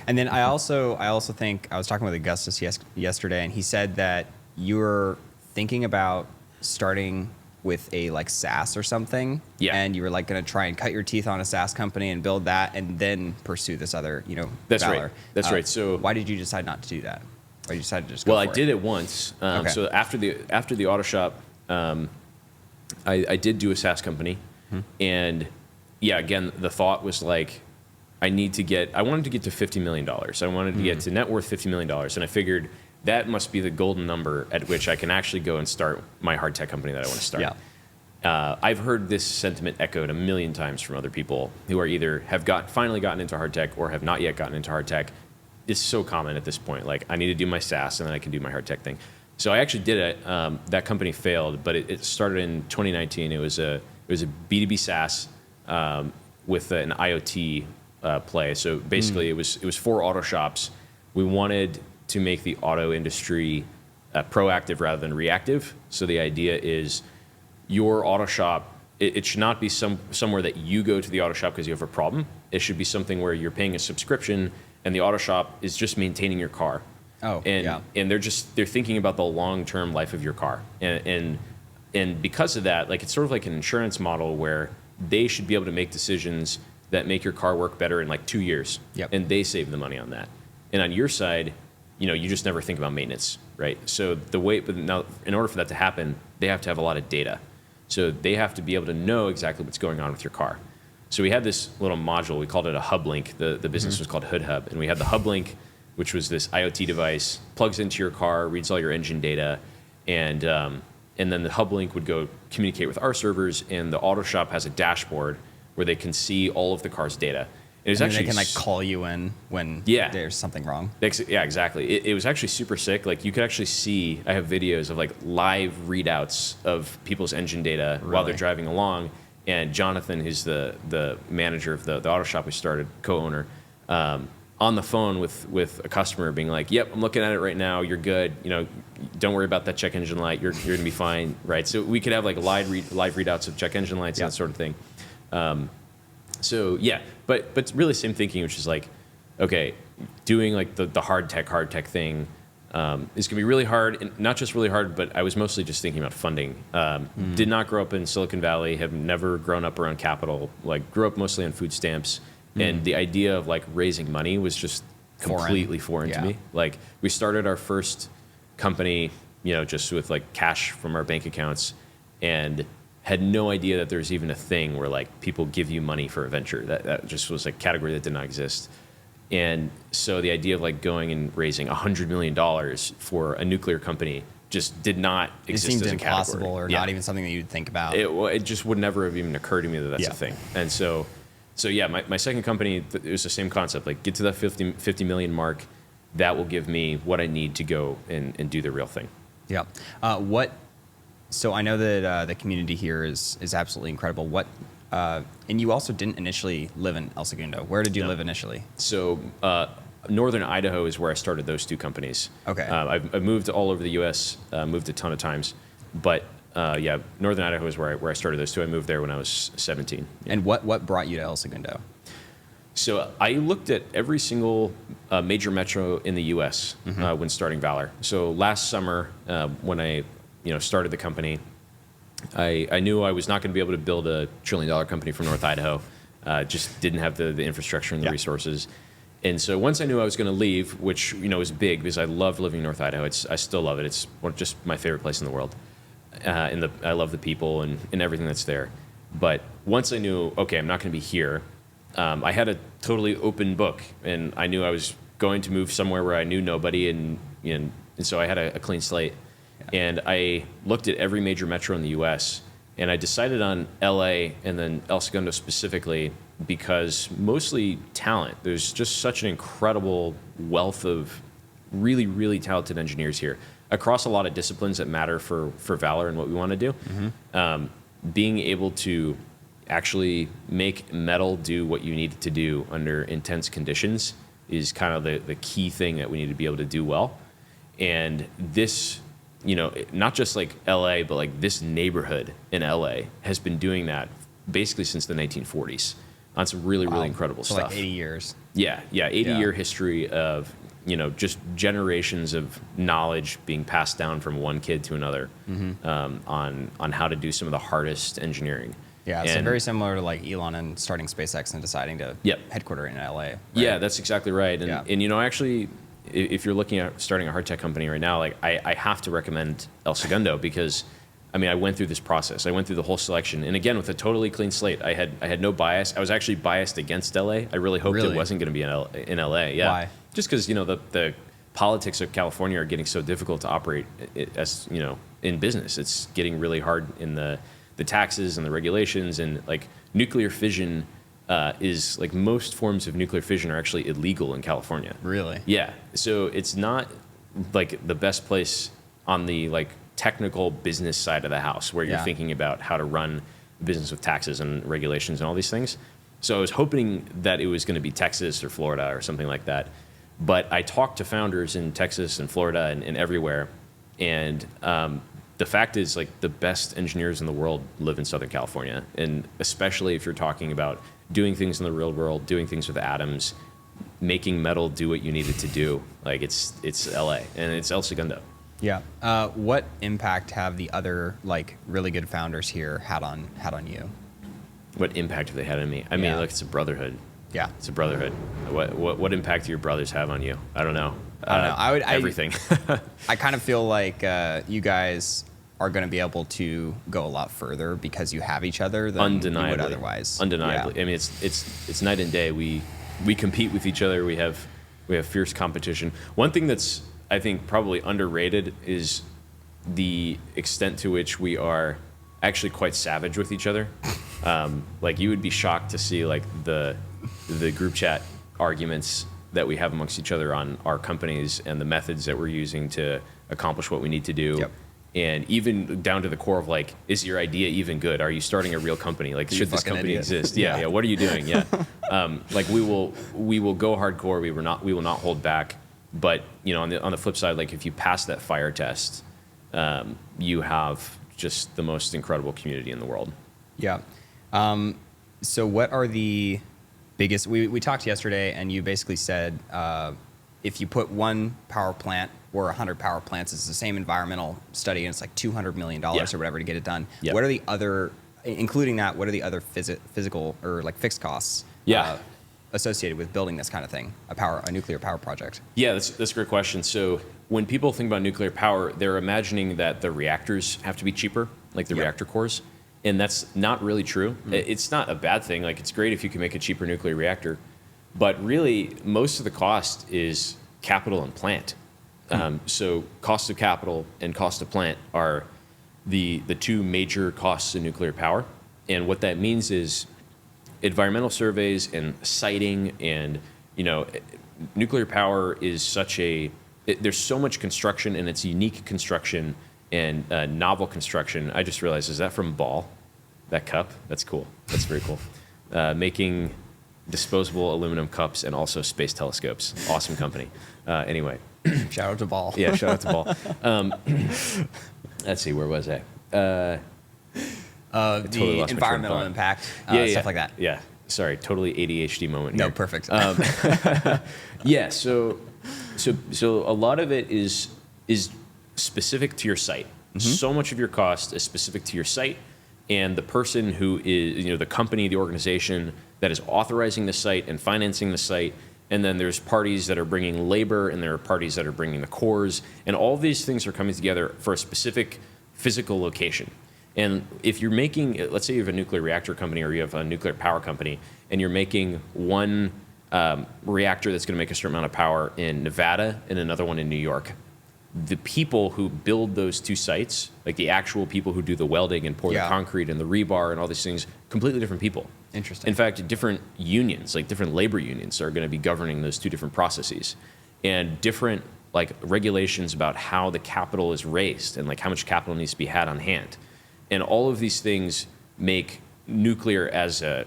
And then I also think I was talking with Augustus yesterday, and he said that you were thinking about starting with a like SaaS or something. Yeah. And you were like going to try and cut your teeth on a SaaS company and build that, and then pursue this other That's Valar. right. That's right. So why did you decide not to do that? Why did you decide to just go Well, for I did it once. Okay. So after the auto shop, I did do a SaaS company, and again, the thought was like, I wanted to get to $50 million. I wanted to get to net worth $50 million, and I figured that must be the golden number at which I can actually go and start my hard tech company that I want to start. Yeah. I've heard this sentiment echoed a million times from other people who are either finally gotten into hard tech or have not yet gotten into hard tech. It's so common at this point. Like, I need to do my SaaS and then I can do my hard tech thing. So I actually did it. That company failed, but it started in 2019. It was a B2B SaaS with an IoT play. So basically, it was for auto shops. We wanted to make the auto industry proactive rather than reactive. So the idea is your auto shop, it should not be somewhere that you go to the auto shop because you have a problem. It should be something where you're paying a subscription and the auto shop is just maintaining your car. And they're thinking about the long-term life of your car. And because of that, like, it's sort of like an insurance model where they should be able to make decisions that make your car work better in like 2 years. Yep. And they save the money on that. And on your side, you just never think about maintenance, right? So but now, in order for that to happen, they have to have a lot of data. So they have to be able to know exactly what's going on with your car. So we had this little module, we called it a hub link. The business was called Hood Hub. And we had the hub link, which was this IoT device, plugs into your car, reads all your engine data, and then the hub link would go communicate with our servers, and the auto shop has a dashboard where they can see all of the car's data. It was actually they can like call you in when there's something wrong. Yeah, exactly. It was actually super sick. Like you could actually see, I have videos of like live readouts of people's engine data while they're driving along. And Jonathan, who's the manager of the auto shop we started, co-owner, on the phone with a customer being like, yep, I'm looking at it right now. You're good. You know, don't worry about that check engine light. You're going to be fine. Right. So we could have like live readouts of check engine lights and that sort of thing. So yeah, but really same thinking, which is like, okay, doing like the hard tech thing is gonna be really hard, and not just really hard, but I was mostly just thinking about funding. Did not grow up in Silicon Valley, have never grown up around capital, like grew up mostly on food stamps, and the idea of like raising money was just completely foreign to me. Like we started our first company, you know, just with like cash from our bank accounts, and had no idea that there's even a thing where like people give you money for a venture. That just was a category that did not exist. And so the idea of like going and raising $100 million for a nuclear company just did not exist as a category. It seemed impossible or not even something that you'd think about. It just would never have even occurred to me that that's a thing. And so yeah, my second company, it was the same concept, like get to that 50 million mark. That will give me what I need to go and do the real thing. Yeah. So I know that the community here is absolutely incredible. And you also didn't initially live in El Segundo. Where did you live initially? So northern Idaho is where I started those two companies. Okay. I've moved all over the U.S., moved a ton of times. But northern Idaho is where I started those two. I moved there when I was 17. Yeah. And what brought you to El Segundo? So I looked at every single major metro in the U.S. When starting Valar. So last summer when I started the company, I knew I was not going to be able to build $1 trillion company from North Idaho. Just didn't have the infrastructure and the resources. And so once I knew I was going to leave, which was big because I loved living in North Idaho. I still love it. It's just my favorite place in the world. I love the people and everything that's there. But once I knew, okay, I'm not going to be here, I had a totally open book, and I knew I was going to move somewhere where I knew nobody, and so I had a clean slate. And I looked at every major metro in the U.S., and I decided on L.A. and then El Segundo specifically because mostly talent. There's just such an incredible wealth of really, really talented engineers here across a lot of disciplines that matter for Valar and what we want to do. Being able to actually make metal do what you need it to do under intense conditions is kind of the key thing that we need to be able to do well. And this, not just like LA, but like this neighborhood in LA has been doing that basically since the 1940s on some really, really incredible stuff. Like 80 years. Yeah, 80-year history of, just generations of knowledge being passed down from one kid to another on how to do some of the hardest engineering. Yeah, so very similar to like Elon and starting SpaceX and deciding to headquarter in LA. Right? Yeah, that's exactly right. And actually, if you're looking at starting a hard tech company right now, like I have to recommend El Segundo because, I went through this process. I went through the whole selection, and again with a totally clean slate. I had no bias. I was actually biased against LA. I really hoped it wasn't going to be in LA. Yeah. Why? Just because the politics of California are getting so difficult to operate as in business. It's getting really hard in the taxes and the regulations, and like nuclear fission is like most forms of nuclear fission are actually illegal in California. Really? Yeah. So it's not like the best place on the like technical business side of the house where you're thinking about how to run a business with taxes and regulations and all these things. So I was hoping that it was going to be Texas or Florida or something like that. But I talked to founders in Texas and Florida and everywhere, and the fact is, like, the best engineers in the world live in Southern California, and especially if you're talking about doing things in the real world, doing things with atoms, making metal do what you need it to do. Like, it's LA, and it's El Segundo. Yeah. What impact have the other like really good founders here had on you? What impact have they had on me? I mean, look, it's a brotherhood. Yeah, it's a brotherhood. What impact do your brothers have on you? I don't know. I don't know. Everything. I kind of feel like you guys are going to be able to go a lot further because you have each other than you would otherwise. Undeniably. Yeah. I mean, it's night and day. We compete with each other. We have fierce competition. One thing that's, I think, probably underrated is the extent to which we are actually quite savage with each other. Like, you would be shocked to see like the group chat arguments that we have amongst each other on our companies and the methods that we're using to accomplish what we need to do. Yep. And even down to the core of like, is your idea even good? Are you starting a real company? Like, should this company exist? Yeah. What are you doing? Yeah. Like, we will go hardcore. We will not hold back. But on the flip side, like, if you pass that fire test, you have just the most incredible community in the world. Yeah. So what are the biggest? We talked yesterday, and you basically said if you put one power plant or 100 power plants, it's the same environmental study, and it's like $200 million or whatever to get it done. Yep. What are the other, including that? What are the other physical or like fixed costs? Associated with building this kind of thing, a nuclear power project? Yeah, that's a great question. So when people think about nuclear power, they're imagining that the reactors have to be cheaper, like the reactor cores. And that's not really true. It's not a bad thing. Like, it's great if you can make a cheaper nuclear reactor. But really, most of the cost is capital and plant. So cost of capital and cost of plant are the two major costs in nuclear power. And what that means is environmental surveys and siting, and nuclear power is there's so much construction, and it's unique construction and novel construction. I just realized, is that from Ball? That cup? That's cool. That's very cool. Making disposable aluminum cups and also space telescopes. Awesome company. Anyway. Shout out to Ball. Yeah, shout out to Ball. Let's see, where was I? Totally the environmental impact, stuff like that. Yeah, sorry, totally ADHD moment No, here. perfect. Yeah, so a lot of it is specific to your site. So much of your cost is specific to your site, and the person who is, the company, the organization that is authorizing the site and financing the site. And then there's parties that are bringing labor, and there are parties that are bringing the cores, and all of these things are coming together for a specific physical location. And if you're making, let's say you have a nuclear reactor company or you have a nuclear power company, and you're making one reactor that's going to make a certain amount of power in Nevada and another one in New York, the people who build those two sites, like the actual people who do the welding and pour the concrete and the rebar and all these things, completely different people. Interesting. In fact, different unions, like different labor unions, are going to be governing those two different processes, and different like regulations about how the capital is raised and like how much capital needs to be had on hand. And all of these things make nuclear as an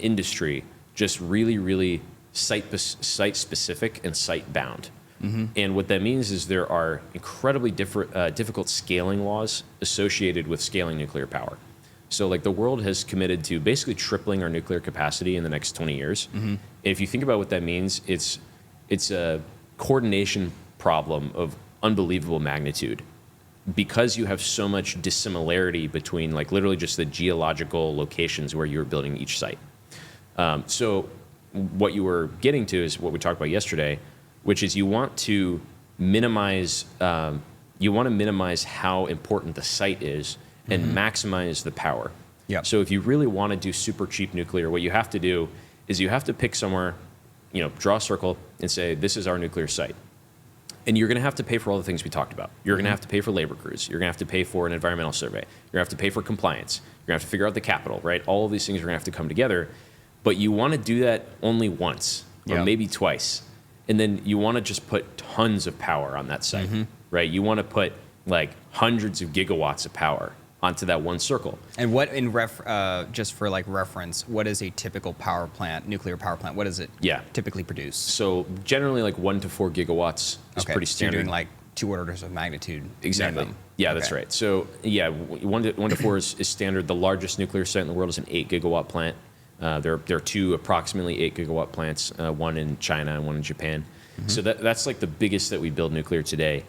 industry just really, really site specific and site bound. And what that means is there are incredibly difficult scaling laws associated with scaling nuclear power. So like, the world has committed to basically tripling our nuclear capacity in the next 20 years. And if you think about what that means, it's a coordination problem of unbelievable magnitude, because you have so much dissimilarity between like literally just the geological locations where you're building each site. So what you were getting to is what we talked about yesterday, which is you want to minimize how important the site is and maximize the power. Yep. So if you really want to do super cheap nuclear, what you have to do is you have to pick somewhere, draw a circle and say, this is our nuclear site. And you're going to have to pay for all the things we talked about. You're going to have to pay for labor crews. You're going to have to pay for an environmental survey. You're going to have to pay for compliance. You're going to have to figure out the capital, right? All of these things are going to have to come together. But you want to do that only once or maybe twice. And then you want to just put tons of power on that site, right? You want to put like hundreds of gigawatts of power onto that one circle. And what just for like reference, what is a typical power plant, nuclear power plant? What does it typically produce? So generally like 1 to 4 gigawatts is pretty standard. So you're doing like 2 orders of magnitude. Exactly. Minimum. Yeah, that's right. So yeah, 1 to 4 is standard. The largest nuclear site in the world is an 8 gigawatt plant. There are 2 approximately 8 gigawatt plants, one in China and one in Japan. So that's like the biggest that we build nuclear today.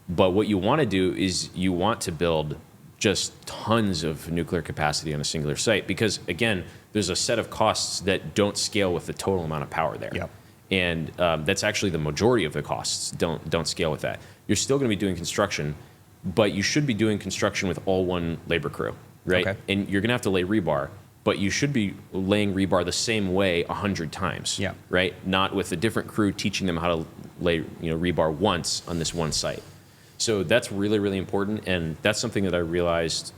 But what you want to do is you want to build just tons of nuclear capacity on a singular site, because again, there's a set of costs that don't scale with the total amount of power there. Yep. And that's actually the majority of the costs don't scale with that. You're still going to be doing construction, but you should be doing construction with all one labor crew, right? Okay. And you're going to have to lay rebar, but you should be laying rebar the same way 100 times, Yeah. right? Not with a different crew teaching them how to lay rebar once on this one site. So that's really, really important, and that's something that I realized,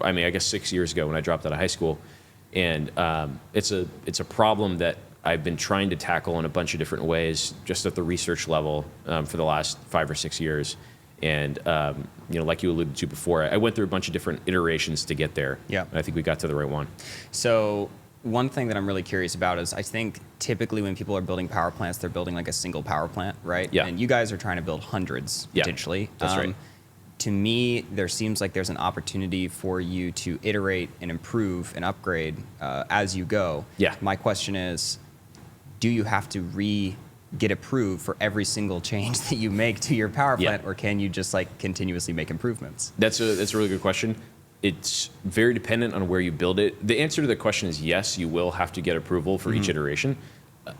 I guess 6 years ago when I dropped out of high school, and it's a problem that I've been trying to tackle in a bunch of different ways, just at the research level for the last 5 or 6 years. And like you alluded to before, I went through a bunch of different iterations to get there. Yeah. And I think we got to the right one. So one thing that I'm really curious about is I think typically when people are building power plants, they're building like a single power plant, right? Yeah. And you guys are trying to build hundreds potentially. That's right. To me, there seems like there's an opportunity for you to iterate and improve and upgrade as you go. Yeah. My question is, do you have to get approved for every single change that you make to your power plant, or can you just like continuously make improvements? That's a really good question. It's very dependent on where you build it. The answer to the question is yes, you will have to get approval for each iteration,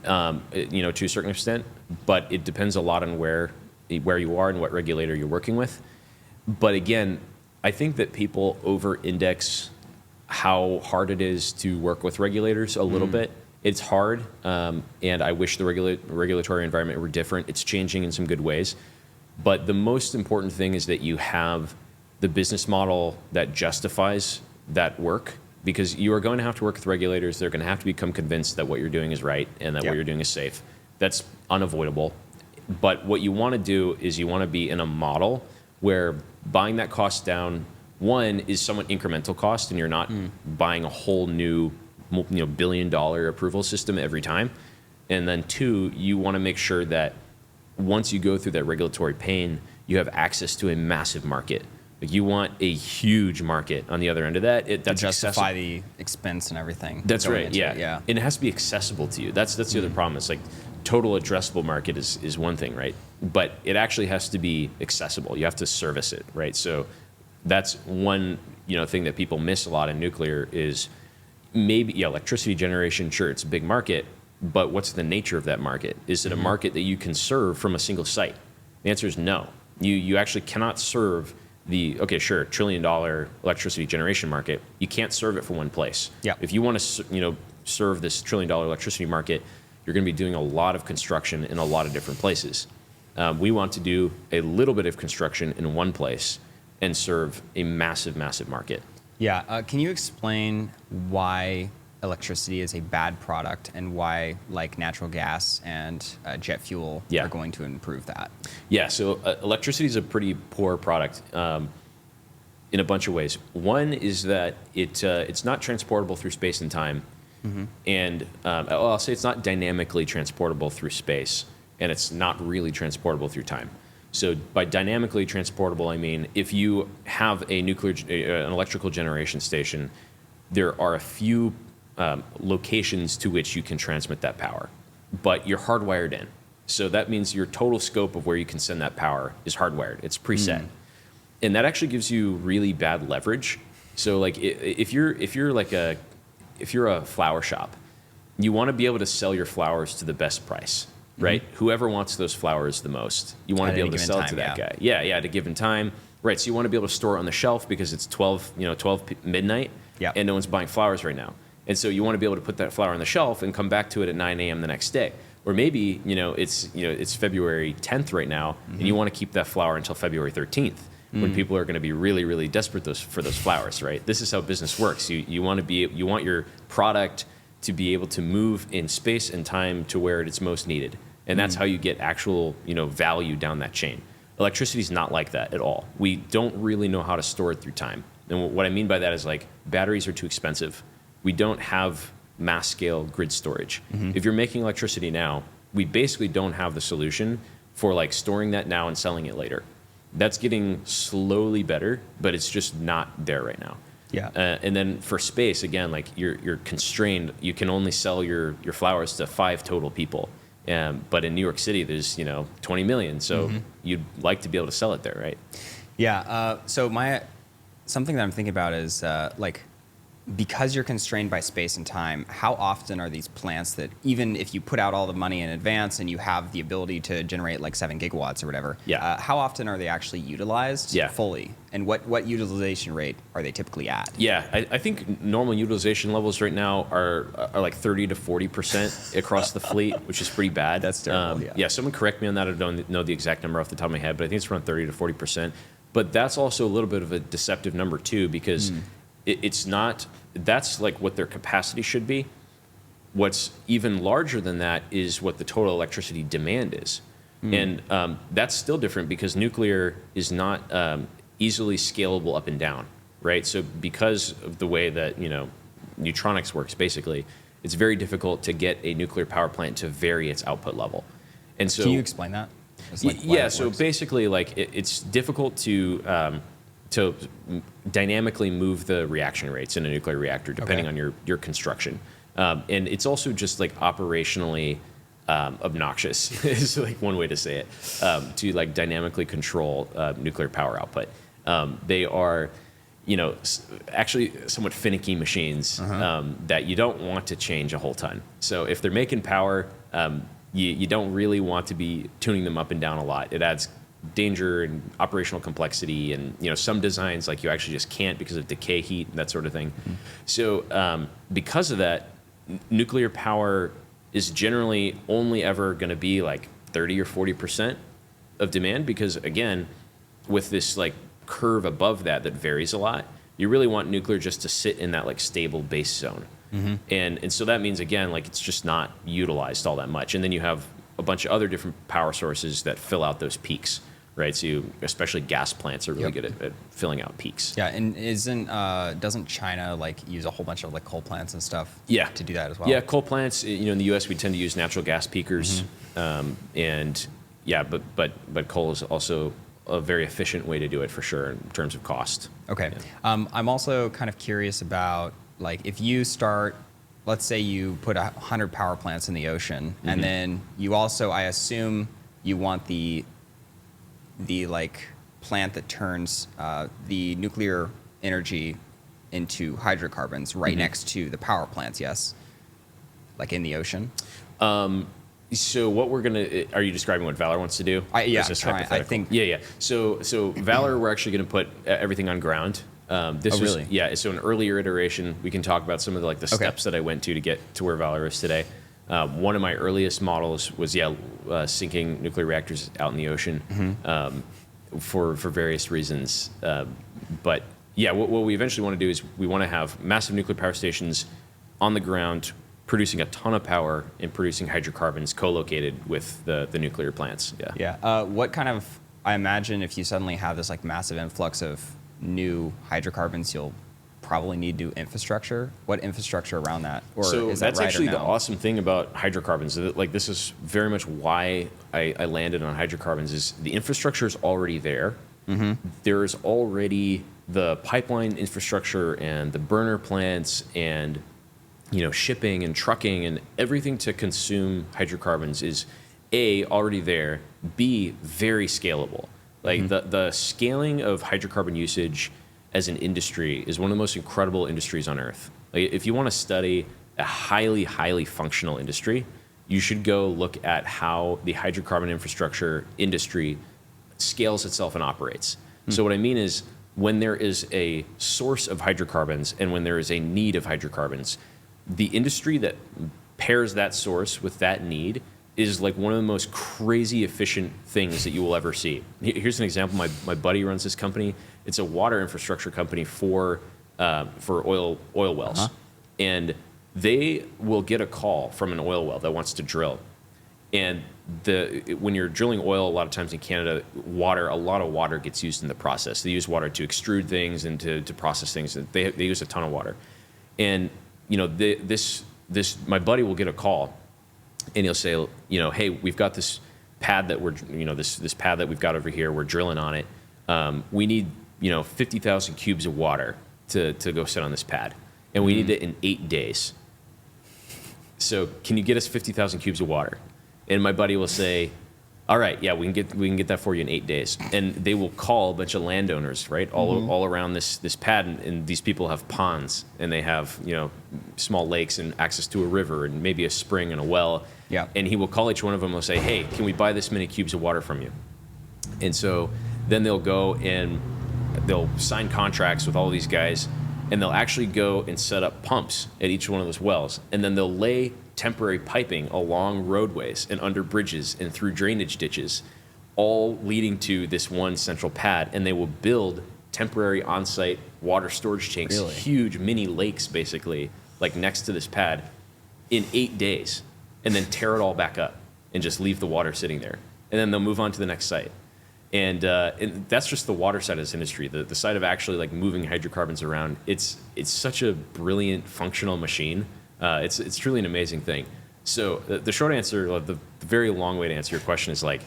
to a certain extent, but it depends a lot on where you are and what regulator you're working with. But again, I think that people over-index how hard it is to work with regulators a little bit. It's hard, and I wish the regulatory environment were different. It's changing in some good ways. But the most important thing is that you have the business model that justifies that work, because you are going to have to work with regulators. They're going to have to become convinced that what you're doing is right and that what you're doing is safe. That's unavoidable. But what you want to do is you want to be in a model where buying that cost down, one, is somewhat incremental cost, and you're not buying a whole new billion-dollar approval system every time. And then two, you want to make sure that once you go through that regulatory pain, you have access to a massive market. Like, you want a huge market on the other end of that. That's to justify the expense and everything. That's right. Yeah. Yeah. And it has to be accessible to you. That's the other problem. It's like total addressable market is one thing, right? But it actually has to be accessible. You have to service it, right? So that's one thing that people miss a lot in nuclear is maybe electricity generation. Sure, it's a big market, but what's the nature of that market? Is it a market that you can serve from a single site? The answer is no. You actually cannot serve $1 trillion electricity generation market. You can't serve it from one place. Yeah. If you want to serve this $1 trillion electricity market, you're going to be doing a lot of construction in a lot of different places. We want to do a little bit of construction in one place and serve a massive, massive market. Yeah. Can you explain why electricity is a bad product and why like natural gas and jet fuel are going to improve that? Yeah. So electricity is a pretty poor product in a bunch of ways. One is that it's not transportable through space and time. And I'll say it's not dynamically transportable through space, and it's not really transportable through time. So by dynamically transportable, I mean if you have an electrical generation station, there are a few locations to which you can transmit that power, but you're hardwired in. So that means your total scope of where you can send that power is hardwired. It's preset, and that actually gives you really bad leverage. So like if you're a flower shop, you want to be able to sell your flowers to the best price. Right? Whoever wants those flowers the most, you want to be able to sell it to that guy. Yeah, at a given time. Right. So you want to be able to store it on the shelf because it's 12 midnight, and no one's buying flowers right now. And so you want to be able to put that flower on the shelf and come back to it at 9 a.m. the next day. Or maybe, it's February 10th right now, and you want to keep that flower until February 13th, when people are going to be really, really desperate for those flowers, right? This is how business works. You want your product to be able to move in space and time to where it's most needed. And that's how you get actual, value down that chain. Electricity is not like that at all. We don't really know how to store it through time. And what I mean by that is like batteries are too expensive. We don't have mass scale grid storage. If you're making electricity now, we basically don't have the solution for like storing that now and selling it later. That's getting slowly better, but it's just not there right now. Yeah. And then for space, again, like you're constrained. You can only sell your flowers to 5 total people. But in New York City, there's 20 million. So you'd like to be able to sell it there, right? Yeah. So something that I'm thinking about is like because you're constrained by space and time, how often are these plants that, even if you put out all the money in advance and you have the ability to generate like 7 gigawatts or whatever, how often are they actually utilized fully? And what utilization rate are they typically at? Yeah, I think normal utilization levels right now are like 30 to 40% across the fleet, which is pretty bad. That's terrible. Yeah, someone correct me on that. I don't know the exact number off the top of my head, but I think it's around 30 to 40%. But that's also a little bit of a deceptive number too, because it's not, that's like what their capacity should be. What's even larger than that is what the total electricity demand is. And that's still different because nuclear is not easily scalable up and down, right? So because of the way that, neutronics works, basically, it's very difficult to get a nuclear power plant to vary its output level. And so, can you explain that? So basically, like it's difficult to dynamically move the reaction rates in a nuclear reactor depending on your construction, and it's also just like operationally obnoxious is like one way to say it, to like dynamically control nuclear power output. They are, actually somewhat finicky machines that you don't want to change a whole ton. So if they're making power, you don't really want to be tuning them up and down a lot. It adds danger and operational complexity, and some designs like you actually just can't because of decay heat and that sort of thing. So because of that, nuclear power is generally only ever going to be like 30 or 40% of demand, because again, with this like curve above that varies a lot, you really want nuclear just to sit in that like stable base zone. And so that means, again, like it's just not utilized all that much. And then you have a bunch of other different power sources that fill out those peaks, right? So especially gas plants are really good at filling out peaks. Yeah, and doesn't China like use a whole bunch of like coal plants and stuff to do that as well? Yeah, coal plants, in the US we tend to use natural gas peakers. And yeah, but coal is also a very efficient way to do it for sure in terms of cost. Okay. I'm also kind of curious about, like, if you start, let's say you put 100 power plants in the ocean, and then you also, I assume, you want the like plant that turns the nuclear energy into hydrocarbons right next to the power plants, yes? Like in the ocean? So what are you describing what Valar wants to do? Yeah, I think. Yeah. So Valar, we're actually going to put everything on ground. Really? Yeah. So an earlier iteration, we can talk about some of the steps that I went to get to where Valar is today. One of my earliest models was sinking nuclear reactors out in the ocean for various reasons. But yeah, what we eventually want to do is we want to have massive nuclear power stations on the ground producing a ton of power and producing hydrocarbons co-located with the nuclear plants. Yeah. What kind of, I imagine if you suddenly have this like massive influx of new hydrocarbons, you'll probably need new infrastructure. What infrastructure around that? Or so is that's that right actually or no? the awesome thing about hydrocarbons. Like this is very much why I landed on hydrocarbons, is the infrastructure is already there. There's already the pipeline infrastructure and the burner plants and shipping and trucking and everything to consume hydrocarbons is A, already there, B, very scalable. Like the scaling of hydrocarbon usage as an industry is one of the most incredible industries on earth. Like if you want to study a highly, highly functional industry, you should go look at how the hydrocarbon infrastructure industry scales itself and operates. So what I mean is, when there is a source of hydrocarbons and when there is a need of hydrocarbons, the industry that pairs that source with that need is like one of the most crazy efficient things that you will ever see. Here's an example. My buddy runs this company. It's a water infrastructure company for oil wells. And they will get a call from an oil well that wants to drill. And when you're drilling oil, a lot of times in Canada, a lot of water gets used in the process. They use water to extrude things and to process things. They use a ton of water. And my buddy will get a call, and he'll say, hey, we've got this pad that this pad that we've got over here. We're drilling on it. We need 50,000 cubes of water to go sit on this pad, and we need it in 8 days. So can you get us 50,000 cubes of water? And my buddy will say, all right, yeah, we can get that for you in 8 days. And they will call a bunch of landowners, right, all around this pad, and these people have ponds, and they have, you know, small lakes and access to a river and maybe a spring and a well. Yeah. And he will call each one of them and say, hey, can we buy this many cubes of water from you? And so then they'll go and they'll sign contracts with all these guys, and they'll actually go and set up pumps at each one of those wells. And then they'll lay temporary piping along roadways and under bridges and through drainage ditches, all leading to this one central pad. And they will build temporary on-site water storage tanks, Really? huge mini lakes, basically, like next to this pad, in 8 days, and then tear it all back up and just leave the water sitting there. And then they'll move on to the next site. And that's just the water side of this industry. The side of actually like moving hydrocarbons around, it's such a brilliant functional machine. It's truly an amazing thing. So the short answer, the very long way to answer your question is like,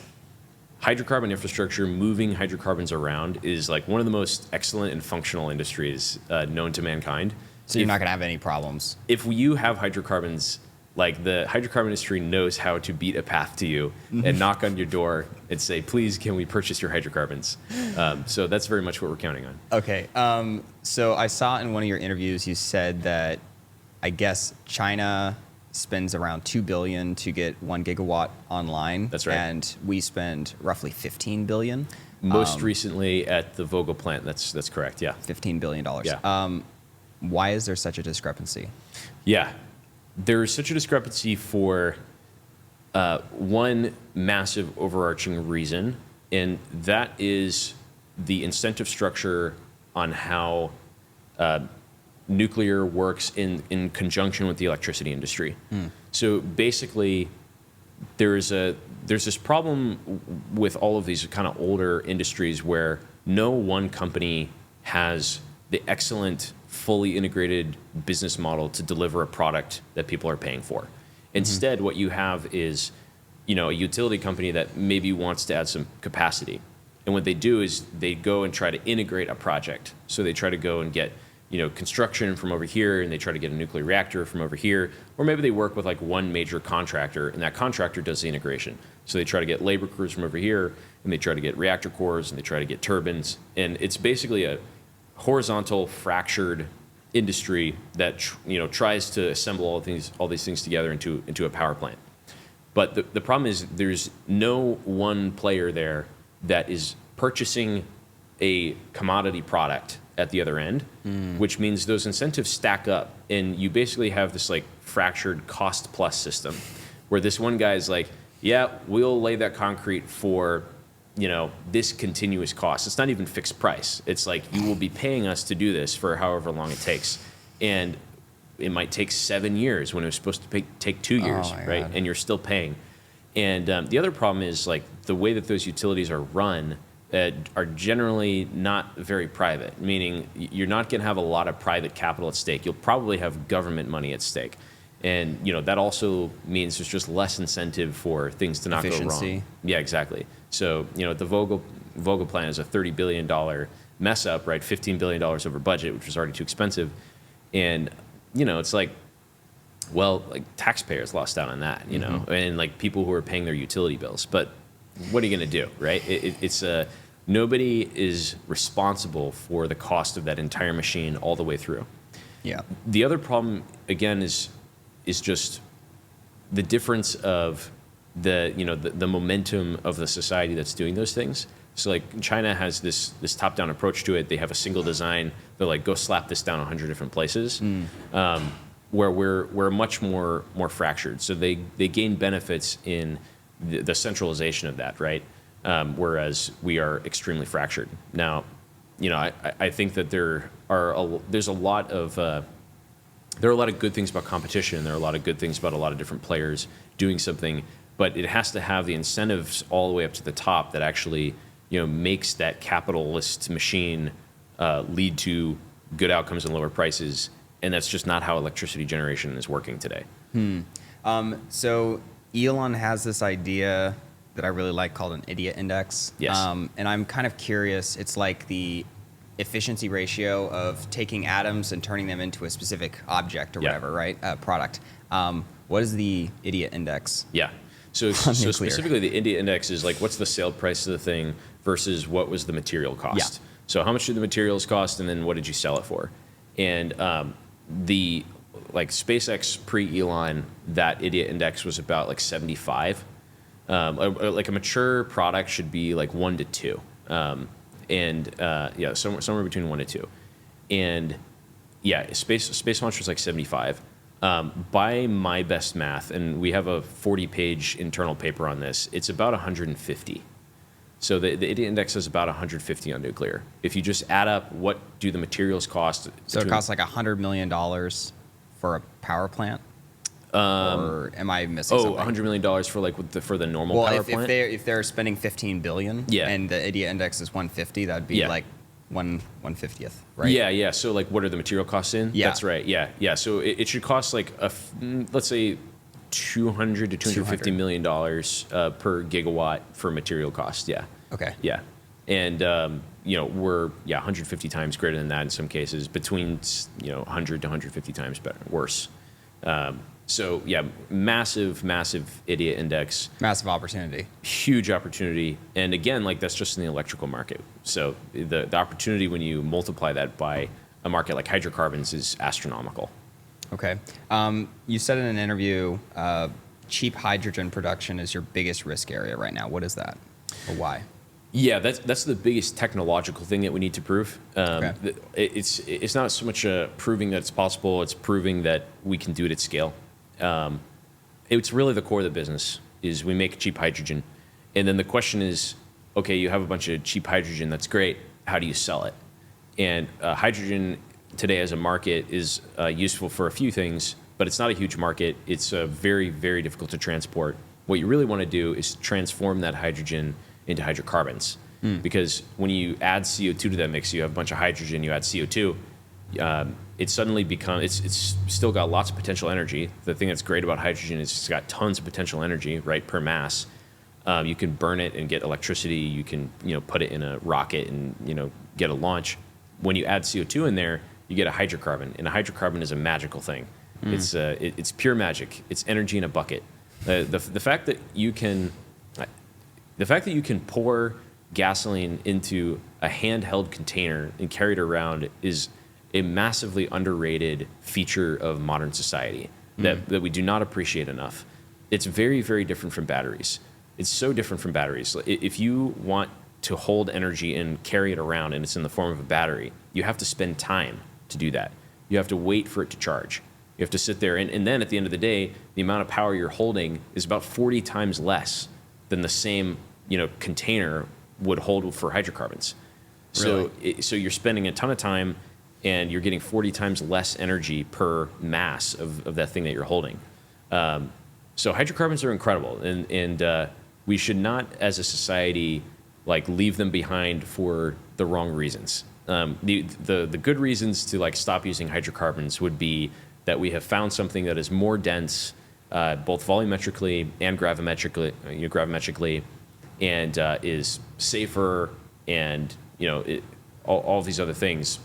hydrocarbon infrastructure, moving hydrocarbons around, is like one of the most excellent and functional industries known to mankind. So you're not going to have any problems. If you have hydrocarbons, like the hydrocarbon industry knows how to beat a path to you and knock on your door and say, please, can we purchase your hydrocarbons? So that's very much what we're counting on. Okay. So I saw in one of your interviews you said that I guess China spends around $2 billion to get 1 gigawatt online. That's right. And we spend roughly $15 billion. Most recently at the Vogel plant. That's correct. Yeah. $15 billion. Yeah. Why is there such a discrepancy? Yeah. There's such a discrepancy for one massive overarching reason, and that is the incentive structure on how nuclear works in conjunction with the electricity industry. So basically, there's this problem with all of these kind of older industries where no one company has the excellent, fully integrated business model to deliver a product that people are paying for. Instead, what you have is, you know, a utility company that maybe wants to add some capacity. And what they do is they go and try to integrate a project. So they try to go and get, you know, construction from over here, and they try to get a nuclear reactor from over here. Or maybe they work with like one major contractor, and that contractor does the integration. So they try to get labor crews from over here, and they try to get reactor cores, and they try to get turbines. And it's basically a horizontal, fractured industry that tries to assemble all these things together into a power plant. But the problem is there's no one player there that is purchasing a commodity product at the other end, which means those incentives stack up, and you basically have this like fractured cost plus system where this one guy is like, yeah, we'll lay that concrete for, you know, this continuous cost. It's not even fixed price. It's like, you will be paying us to do this for however long it takes. And it might take 7 years when it was supposed to take 2 years, right? God. And you're still paying. And the other problem is like the way that those utilities are run are generally not very private, meaning you're not going to have a lot of private capital at stake. You'll probably have government money at stake. And, you know, that also means there's just less incentive for things to not go Efficiency. wrong. Yeah, exactly. So, you know, the Vogel plant is a $30 billion mess up, right? $15 billion over budget, which was already too expensive. And, you know, it's like, well, like taxpayers lost out on that, you know, and like people who are paying their utility bills. But what are you going to do, right? It's nobody is responsible for the cost of that entire machine all the way through. Yeah. The other problem, again, is just the difference of the momentum of the society that's doing those things. So like China has this top-down approach to it. They have a single design. They're like, go slap this down 100 different places. Where we're much more fractured. So they gain benefits in the centralization of that, right? Whereas we are extremely fractured. Now, you know, I think that there's a lot of good things about competition. And there are a lot of good things about a lot of different players doing something, but it has to have the incentives all the way up to the top that actually, you know, makes that capitalist machine lead to good outcomes and lower prices. And that's just not how electricity generation is working today. So Elon has this idea that I really like called an idiot index. Yes. And I'm kind of curious. It's like the efficiency ratio of taking atoms and turning them into a specific object or whatever, right? Product. What is the idiot index? Yeah. So nuclear. specifically, the India index is like, what's the sale price of the thing versus what was the material cost? Yeah. So how much did the materials cost, and then what did you sell it for? And the like SpaceX pre-Elon, that India index was about like 75. Like a mature product should be like 1 to 2, yeah, somewhere between 1 to 2, and yeah, space launch was like 75. By my best math, and we have a 40-page internal paper on this, it's about 150. So the India index is about 150 on nuclear. If you just add up what do the materials cost, So it costs like $100 million for a power plant. Or am I missing something? $100 million for like for the normal Well, power if plant. if they're spending 15 billion, Yeah. and the India index is 150, that'd be Yeah. like 1/50th, right? Yeah. So like, what are the material costs in? Yeah. That's right. Yeah. So it should cost like let's say 200 to 250 million dollars per gigawatt for material cost. Yeah. Okay. Yeah. And we're 150 times greater than that in some cases, between 100 to 150 times better, worse. So yeah, massive India index. Massive opportunity. Huge opportunity. And again, like, that's just in the electrical market. So the opportunity when you multiply that by a market like hydrocarbons is astronomical. Okay. You said in an interview, cheap hydrogen production is your biggest risk area right now. What is that, or why? Yeah, that's the biggest technological thing that we need to prove. Okay. It's not so much proving that it's possible; it's proving that we can do it at scale. It's really the core of the business. Is we make cheap hydrogen, and then the question is, okay, you have a bunch of cheap hydrogen. That's great. How do you sell it? And hydrogen today as a market is useful for a few things, but it's not a huge market. It's very, very difficult to transport. What you really want to do is transform that hydrogen into hydrocarbons. Because when you add CO2 to that mix, you have a bunch of hydrogen, you add CO2, it suddenly becomes, it's still got lots of potential energy. The thing that's great about hydrogen is it's got tons of potential energy, right, per mass. You can burn it and get electricity. You can, put it in a rocket and, get a launch. When you add CO2 in there, you get a hydrocarbon, and a hydrocarbon is a magical thing. It's pure magic. It's energy in a bucket. The fact that you can pour gasoline into a handheld container and carry it around is a massively underrated feature of modern society that we do not appreciate enough. It's very, very different from batteries. It's so different from batteries. If you want to hold energy and carry it around and it's in the form of a battery, you have to spend time to do that. You have to wait for it to charge. You have to sit there, and then at the end of the day, the amount of power you're holding is about 40 times less than the same container would hold for hydrocarbons. So so you're spending a ton of time, and you're getting 40 times less energy per mass of that thing that you're holding. So hydrocarbons are incredible, and we should not, as a society, like, leave them behind for the wrong reasons. The good reasons to stop using hydrocarbons would be that we have found something that is more dense, both volumetrically and gravimetrically, and is safer, and all these other things.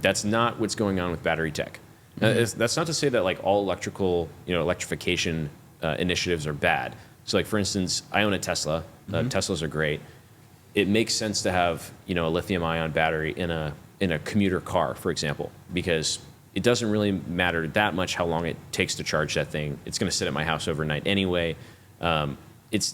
That's not what's going on with battery tech. That's not to say that all electrification initiatives are bad. So for instance, I own a Tesla. Teslas are great. It makes sense to have a lithium-ion battery in a commuter car, for example, because it doesn't really matter that much how long it takes to charge that thing. It's going to sit at my house overnight anyway. The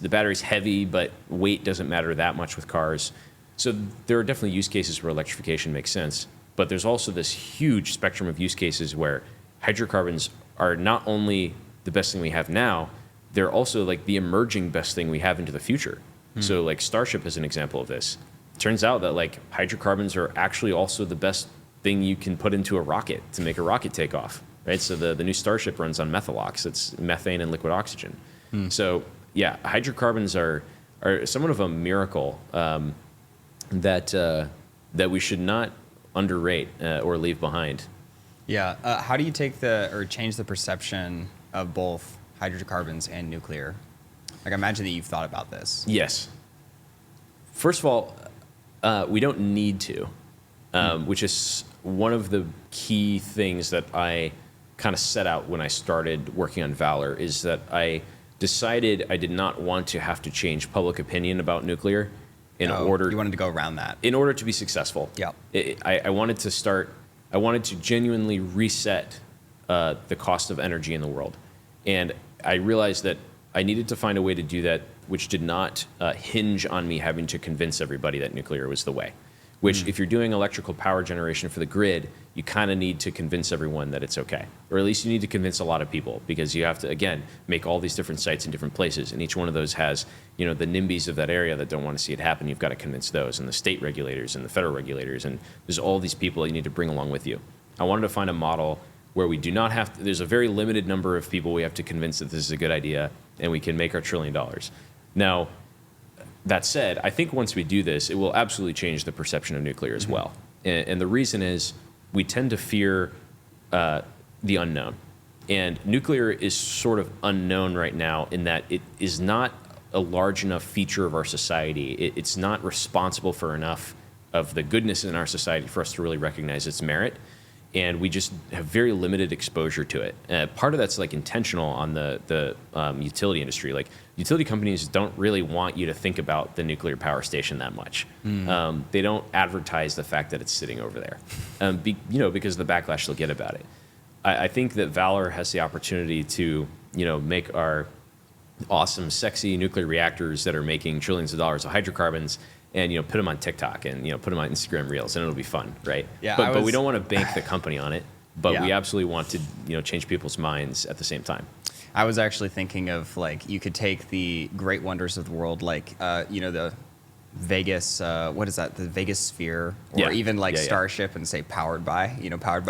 battery's heavy, but weight doesn't matter that much with cars. So there are definitely use cases where electrification makes sense, but there's also this huge spectrum of use cases where hydrocarbons are not only the best thing we have now, they're also the emerging best thing we have into the future. So Starship is an example of this. Turns out that hydrocarbons are actually also the best thing you can put into a rocket to make a rocket take off, right? So the new Starship runs on methalox. It's methane and liquid oxygen. So yeah, hydrocarbons are somewhat of a miracle that we should not underrate or leave behind. Yeah. How do you change the perception of both hydrocarbons and nuclear? I imagine that you've thought about this. Yes. First of all, we don't need to, which is one of the key things that I kind of set out when I started working on Valor, is that I decided I did not want to have to change public opinion about nuclear in order. You wanted to go around that. In order to be successful. Yeah. I wanted to start. I wanted to genuinely reset the cost of energy in the world, and I realized that I needed to find a way to do that which did not hinge on me having to convince everybody that nuclear was the way. Which, if you're doing electrical power generation for the grid, you kind of need to convince everyone that it's okay. Or at least you need to convince a lot of people, because you have to, again, make all these different sites in different places. And each one of those has, the NIMBYs of that area that don't want to see it happen. You've got to convince those, and the state regulators and the federal regulators. And there's all these people you need to bring along with you. I wanted to find a model where we do not have to, there's a very limited number of people we have to convince that this is a good idea, and we can make our $1 trillion. Now, that said, I think once we do this, it will absolutely change the perception of nuclear as well. And the reason is we tend to fear the unknown. And nuclear is sort of unknown right now in that it is not a large enough feature of our society. It's not responsible for enough of the goodness in our society for us to really recognize its merit. And we just have very limited exposure to it. Part of that's like intentional on the utility industry. Like utility companies don't really want you to think about the nuclear power station that much. They don't advertise the fact that it's sitting over there, because of the backlash they'll get about it. I think that Valar has the opportunity to, make our awesome, sexy nuclear reactors that are making trillions of dollars of hydrocarbons and put them on TikTok and put them on Instagram Reels, and it'll be fun, right? Yeah, but we don't want to bank the company on it. But Yeah. we absolutely want to change people's minds at the same time. I was actually thinking of you could take the great wonders of the world, the Vegas, what is that? The Vegas Sphere, or Yeah. even Yeah. Starship, and say powered by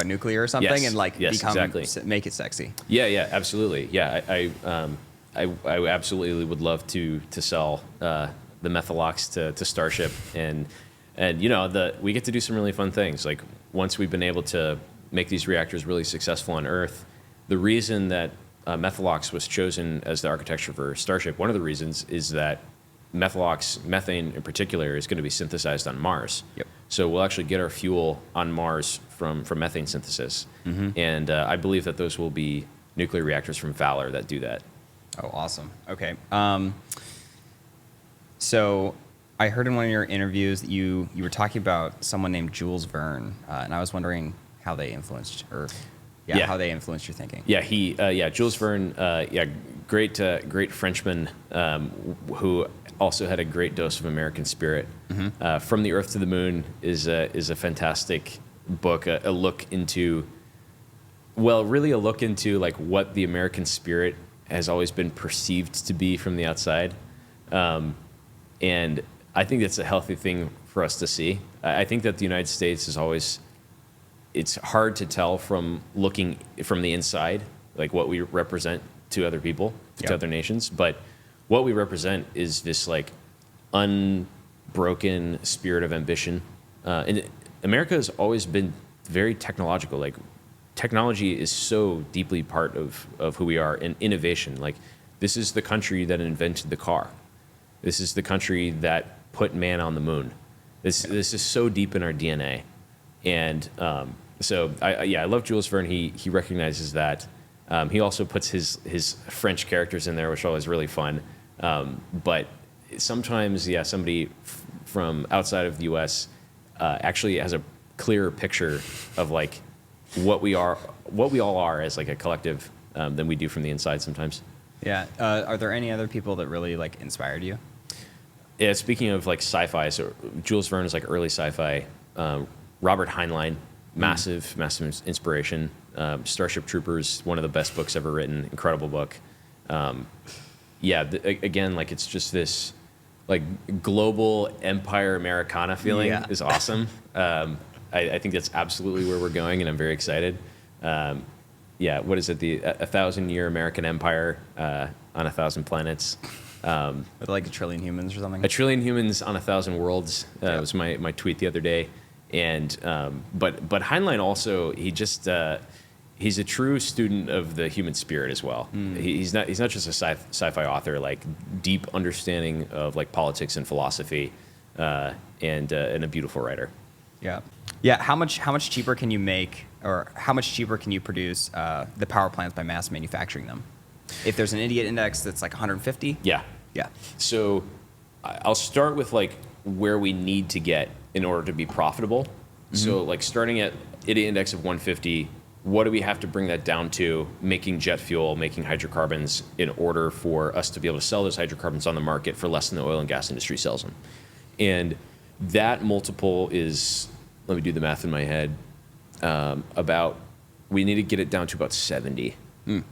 nuclear or something, Yes. and Yes, exactly. make it sexy. Yeah, absolutely. Yeah, I absolutely would love to sell the Methalox to Starship, and we get to do some really fun things. Like once we've been able to make these reactors really successful on Earth, the reason that Methalox was chosen as the architecture for Starship, one of the reasons is that methane in particular, is going to be synthesized on Mars. Yep. So we'll actually get our fuel on Mars from methane synthesis, and I believe that those will be nuclear reactors from Valar that do that. Oh, awesome. Okay. So I heard in one of your interviews that you were talking about someone named Jules Verne, and I was wondering how they influenced, how they influenced your thinking. Yeah, Jules Verne, great Frenchman who also had a great dose of American spirit. From the Earth to the Moon is a fantastic book, a look into like what the American spirit has always been perceived to be from the outside. And I think that's a healthy thing for us to see. I think that the United States is always, it's hard to tell from looking from the inside, like what we represent to other people, to other nations. But what we represent is this like unbroken spirit of ambition. And America has always been very technological. Like technology is so deeply part of who we are, and innovation. Like this is the country that invented the car. This is the country that put man on the moon. This is so deep in our DNA. And so I love Jules Verne. He recognizes that. He also puts his French characters in there, which are always really fun. But sometimes, somebody from outside of the U.S. Actually has a clearer picture of like what we all are as like a collective than we do from the inside sometimes. Yeah. Are there any other people that really like inspired you? Yeah. Speaking of like sci-fi, so Jules Verne is like early sci-fi. Robert Heinlein, massive inspiration. Starship Troopers, one of the best books ever written. Incredible book. Again, like it's just this like global empire Americana feeling is awesome. I think that's absolutely where we're going, and I'm very excited. What is it? The 1,000-year American empire on 1,000 planets. With like 1 trillion humans or something? 1 trillion humans on 1,000 worlds was my tweet the other day. And but Heinlein also, he's a true student of the human spirit as well. He's not just a sci-fi author, like deep understanding of like politics and philosophy, and a beautiful writer. Yeah. How much cheaper can you make, or how much cheaper can you produce the power plants by mass manufacturing them? If there's an idiot index that's like 150? Yeah. Yeah. So I'll start with like where we need to get in order to be profitable. So like starting at idiot index of 150, what do we have to bring that down to making jet fuel, making hydrocarbons in order for us to be able to sell those hydrocarbons on the market for less than the oil and gas industry sells them? And that multiple is, let me do the math in my head, we need to get it down to about 70.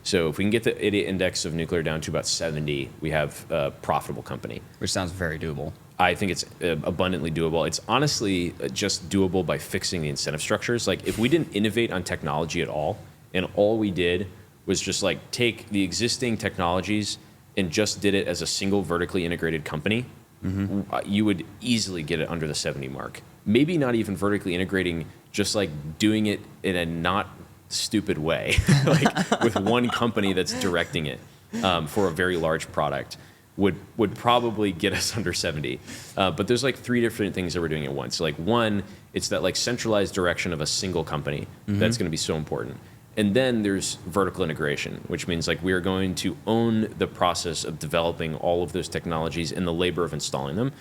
So if we can get the idiot index of nuclear down to about 70, we have a profitable company. Which sounds very doable. I think it's abundantly doable. It's honestly just doable by fixing the incentive structures. Like if we didn't innovate on technology at all, and all we did was just like take the existing technologies and just did it as a single vertically integrated company, you would easily get it under the 70 mark. Maybe not even vertically integrating, just like doing it in a not stupid way, like with one company that's directing it for a very large product. Would probably get us under 70. But there's like three different things that we're doing at once. So like one, it's that like centralized direction of a single company that's going to be so important. And then there's vertical integration, which means like we are going to own the process of developing all of those technologies and the labor of installing them.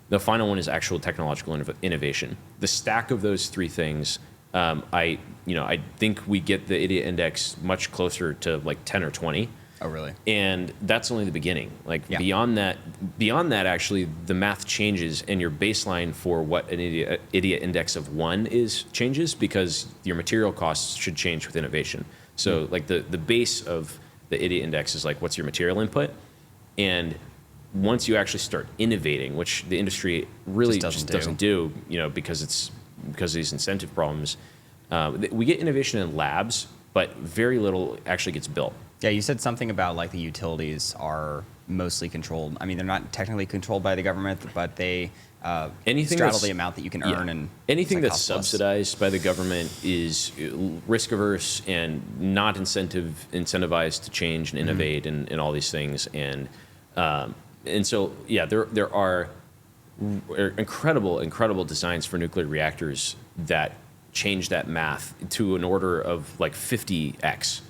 The final one is actual technological innovation. The stack of those three things, I think we get the idiot index much closer to like 10 or 20. Oh, really? And that's only the beginning. Like beyond that, actually, the math changes, and your baseline for what an idiot index of 1 is changes because your material costs should change with innovation. So like the base of the idiot index is like what's your material input, and once you actually start innovating, which the industry really just doesn't do, because of these incentive problems, we get innovation in labs, but very little actually gets built. Yeah, you said something about like the utilities are mostly controlled. I mean, they're not technically controlled by the government, but they straddle the amount that you can earn. And anything that's subsidized by the government is risk averse and not incentivized to change and innovate and all these things. And so there are incredible designs for nuclear reactors that change that math to an order of like 50x.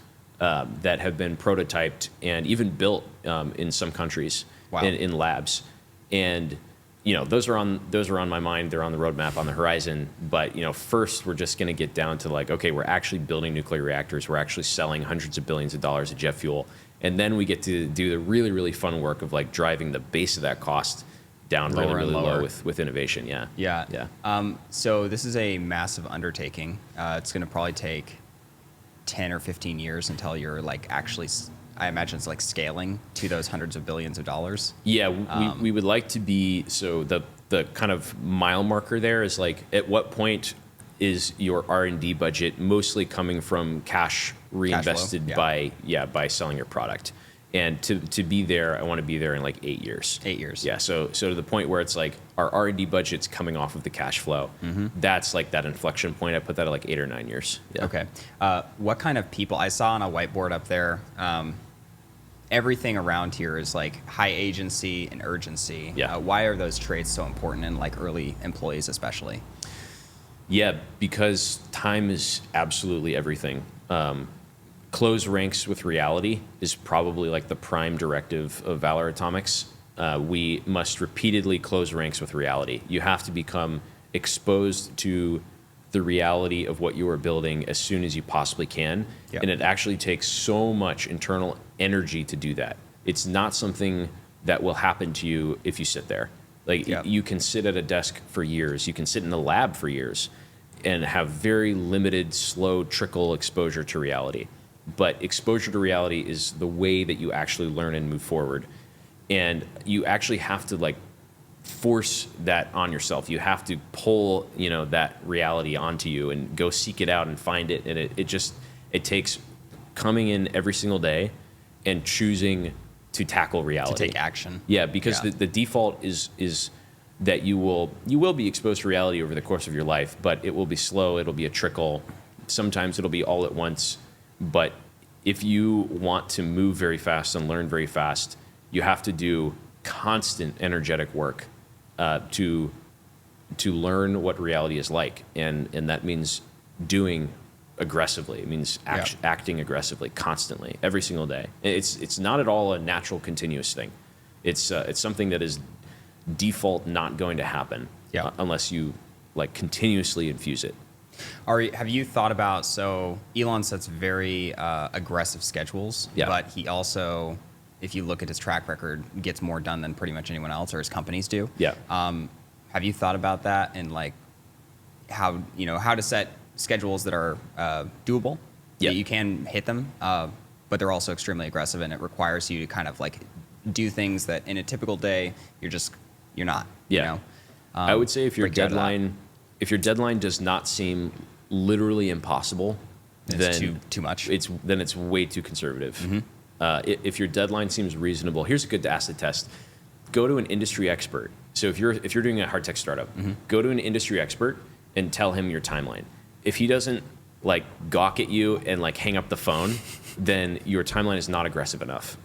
That have been prototyped and even built in some countries in labs, and those are on my mind. They're on the roadmap on the horizon. But first we're just going to get down to like, okay, we're actually building nuclear reactors. We're actually selling hundreds of billions of dollars of jet fuel, and then we get to do the really fun work of like driving the base of that cost down really low with innovation. Yeah. So this is a massive undertaking. It's going to probably take 10 or 15 years until you're like actually, I imagine it's like scaling to those hundreds of billions of dollars. Yeah, we would like to be, so the kind of mile marker there is like, at what point is your R&D budget mostly coming from cash reinvested by selling your product? And to be there, I want to be there in like 8 years. 8 years. Yeah. So to the point where it's like our R&D budget's coming off of the cash flow. That's like that inflection point. I put that at like 8 or 9 years. Yeah. Okay. What kind of people? I saw on a whiteboard up there. Everything around here is like high agency and urgency. Yeah. Why are those traits so important in like early employees, especially? Yeah, because time is absolutely everything. Close ranks with reality is probably like the prime directive of Valar Atomics. We must repeatedly close ranks with reality. You have to become exposed to the reality of what you are building as soon as you possibly can. Yep. And it actually takes so much internal energy to do that. It's not something that will happen to you if you sit there. Like you can sit at a desk for years. You can sit in the lab for years and have very limited, slow trickle exposure to reality. But exposure to reality is the way that you actually learn and move forward. And you actually have to like force that on yourself. You have to pull, that reality onto you and go seek it out and find it. And it takes coming in every single day and choosing to tackle reality. To take action. Yeah, because the default is that you will be exposed to reality over the course of your life, but it will be slow, it'll be a trickle. Sometimes it'll be all at once. But if you want to move very fast and learn very fast, you have to do constant energetic work to learn what reality is like. And that means doing aggressively. It means Yeah. acting aggressively, constantly, every single day. It's not at all a natural, continuous thing. It's something that is default not going to happen Yeah. unless you like continuously infuse it. Have you thought about, so Elon sets very aggressive schedules, Yeah. but he also, if you look at his track record, gets more done than pretty much anyone else or his companies do. Yeah. Have you thought about that and like how to set schedules that are doable? Yeah. That you can hit them, but they're also extremely aggressive, and it requires you to kind of like do things that in a typical day you're not. Yeah. You know? I would say if your break you out of that. deadline does not seem literally impossible, It's then too much. then it's way too conservative. Mm-hmm. If your deadline seems reasonable, here's a good acid test. Go to an industry expert. So if you're doing a hard tech startup, Mm-hmm. go to an industry expert and tell him your timeline. If he doesn't like gawk at you and like hang up the phone, then your timeline is not aggressive enough.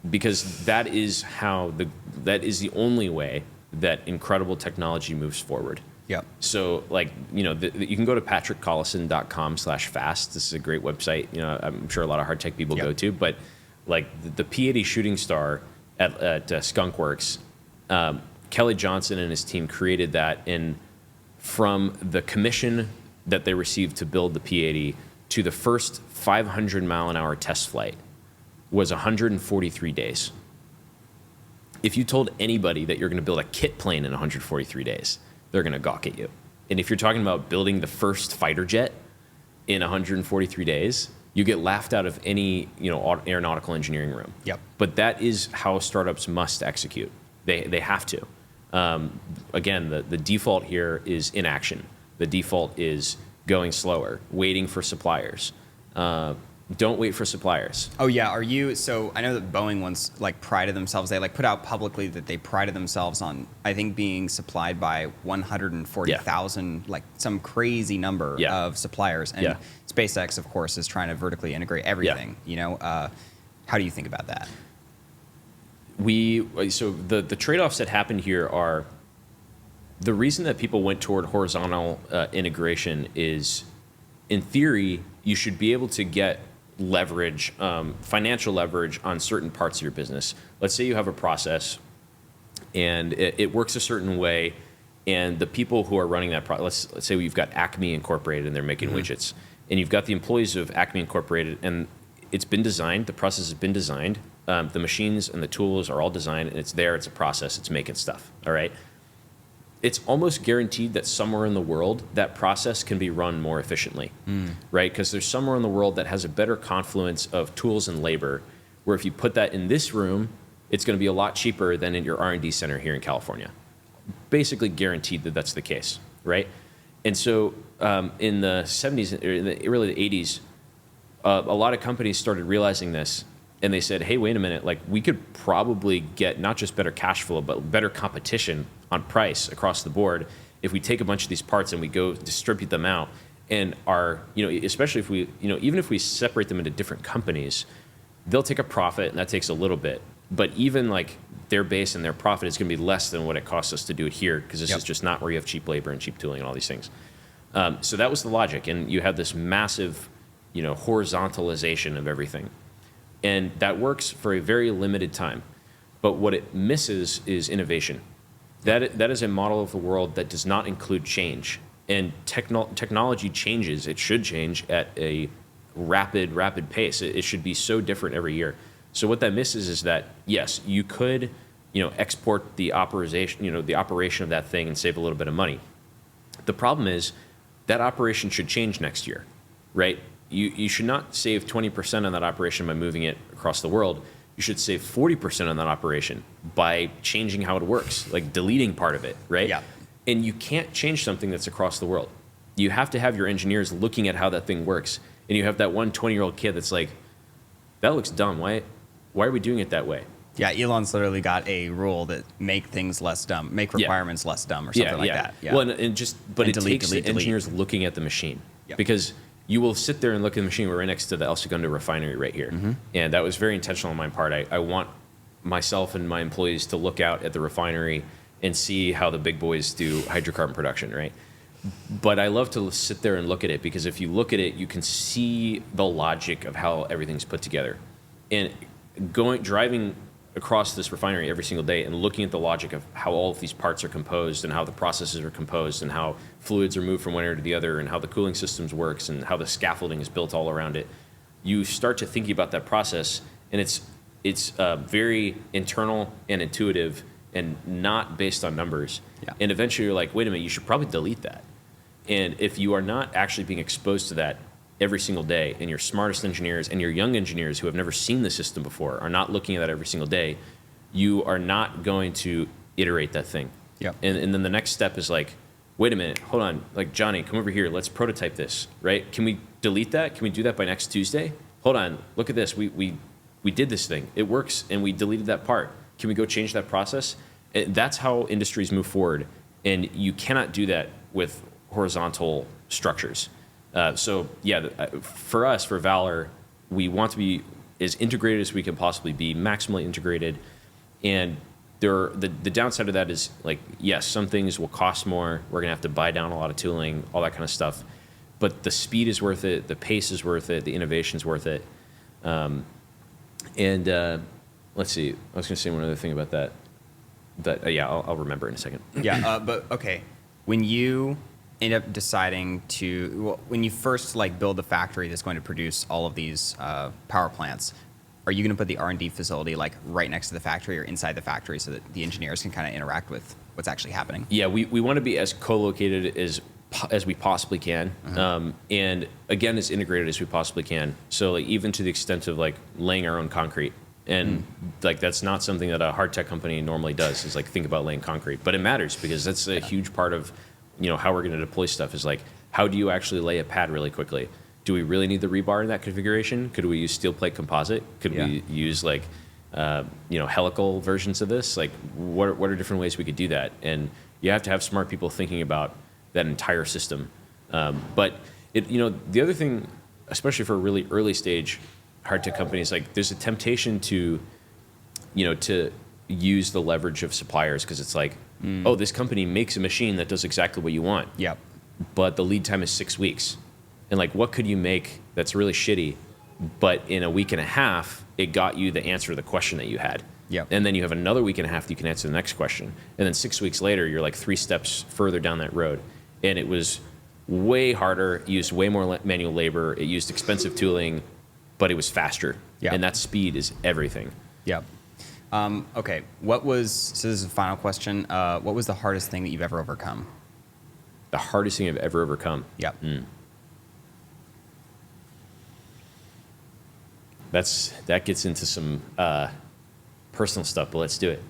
Because that is the only way that incredible technology moves forward. Yep. So like, you can go to patrickcollison.com/fast. This is a great website. I'm sure a lot of hard tech people Yep. go to, but like the P-80 shooting star at Skunkworks, Kelly Johnson and his team created that, and from the commission that they received to build the P-80 to the first 500-mile-an-hour test flight was 143 days. If you told anybody that you're going to build a kit plane in 143 days, they're going to gawk at you. And if you're talking about building the first fighter jet in 143 days, you get laughed out of any aeronautical engineering room. Yep. But that is how startups must execute. They have to. Again, the default here is inaction. The default is going slower, waiting for suppliers. Don't wait for suppliers. Oh yeah, so I know that Boeing once like prided themselves, they like put out publicly that they prided themselves on, I think, being supplied by 140,000, like some crazy number Yeah. of suppliers. And Yeah. SpaceX, of course, is trying to vertically integrate everything. How do you think about that? So the trade-offs that happen here are, the reason that people went toward horizontal integration is, in theory, you should be able to get leverage, financial leverage on certain parts of your business. Let's say you have a process and it works a certain way, and the people who are running that process, let's say you've got Acme Incorporated and they're making widgets, and you've got the employees of Acme Incorporated, and it's been designed, the process has been designed, the machines and the tools are all designed, and it's there, it's a process, it's making stuff, all right? It's almost guaranteed that somewhere in the world that process can be run more efficiently, right? Because there's somewhere in the world that has a better confluence of tools and labor, where if you put that in this room, it's going to be a lot cheaper than in your R&D center here in California. Basically guaranteed that that's the case, right? And so in the 70s, or in the early 80s, a lot of companies started realizing this, and they said, hey, wait a minute, like we could probably get not just better cash flow, but better competition on price across the board if we take a bunch of these parts and we go distribute them out, and especially if we, even if we separate them into different companies, they'll take a profit, and that takes a little bit. But even like their base and their profit is going to be less than what it costs us to do it here, because this is just not where you have cheap labor and cheap tooling and all these things. So that was the logic, and you have this massive, horizontalization of everything. And that works for a very limited time. But what it misses is innovation. That is a model of the world that does not include change. And technology changes. It should change at a rapid pace. It should be so different every year. So what that misses is that, yes, you could, export the operation, the operation of that thing and save a little bit of money. The problem is that operation should change next year, right? You should not save 20% on that operation by moving it across the world. You should save 40% on that operation by changing how it works, like deleting part of it, right? Yeah. And you can't change something that's across the world. You have to have your engineers looking at how that thing works. And you have that one 20-year-old kid that's like, that looks dumb. Why are we doing it that way? Yeah, Elon's literally got a rule that make things less dumb, make requirements less dumb or something like that. Yeah. Well, it takes the engineers looking at the machine. Yep. Because you will sit there and look at the machine. We're right next to the El Segundo refinery right here. And that was very intentional on my part. I want myself and my employees to look out at the refinery and see how the big boys do hydrocarbon production, right? But I love to sit there and look at it, because if you look at it, you can see the logic of how everything's put together. And driving across this refinery every single day and looking at the logic of how all of these parts are composed and how the processes are composed and how fluids are moved from one area to the other and how the cooling systems works and how the scaffolding is built all around it, you start to thinking about that process, and it's very internal and intuitive and not based on numbers. Yeah. And eventually you're like, wait a minute, you should probably delete that. And if you are not actually being exposed to that every single day, and your smartest engineers and your young engineers who have never seen the system before are not looking at that every single day, you are not going to iterate that thing. Yep. And then the next step is like, wait a minute, hold on, like, Johnny, come over here, let's prototype this, right? Can we delete that? Can we do that by next Tuesday? Hold on, look at this, we did this thing, it works, and we deleted that part. Can we go change that process? That's how industries move forward, and you cannot do that with horizontal structures. For us, for Valar, we want to be as integrated as we can possibly be, maximally integrated. And the downside of that is, like, yes, some things will cost more. We're going to have to buy down a lot of tooling, all that kind of stuff. But the speed is worth it. The pace is worth it. The innovation is worth it. Let's see. I was going to say one other thing about that. I'll remember in a second. But okay, when you end up deciding when you first build the factory that's going to produce all of these power plants, are you going to put the R&D facility right next to the factory or inside the factory so that the engineers can kind of interact with what's actually happening? Yeah, we want to be as co-located as we possibly can, and again, as integrated as we possibly can. So even to the extent of laying our own concrete. And that's not something that a hard tech company normally does, is think about laying concrete. But it matters, because that's a huge part of how we're going to deploy stuff, is how do you actually lay a pad really quickly? Do we really need the rebar in that configuration? Could we use steel plate composite? Could we use helical versions of this? What are different ways we could do that? And you have to have smart people thinking about that entire system. But the other thing, especially for a really early stage hard tech companies, there's a temptation to use the leverage of suppliers, because it's oh, this company makes a machine that does exactly what you want. Yep. But the lead time is 6 weeks. And what could you make that's really shitty, but in a week and a half, it got you the answer to the question that you had. Yep. And then you have another week and a half that you can answer the next question. And then 6 weeks later, you're 3 steps further down that road. And it was way harder, used way more manual labor, it used expensive tooling, but it was faster. Yeah. And that speed is everything. Yep. Okay, so this is the final question. What was the hardest thing that you've ever overcome? The hardest thing I've ever overcome? Yep. That gets into some personal stuff, but let's do it.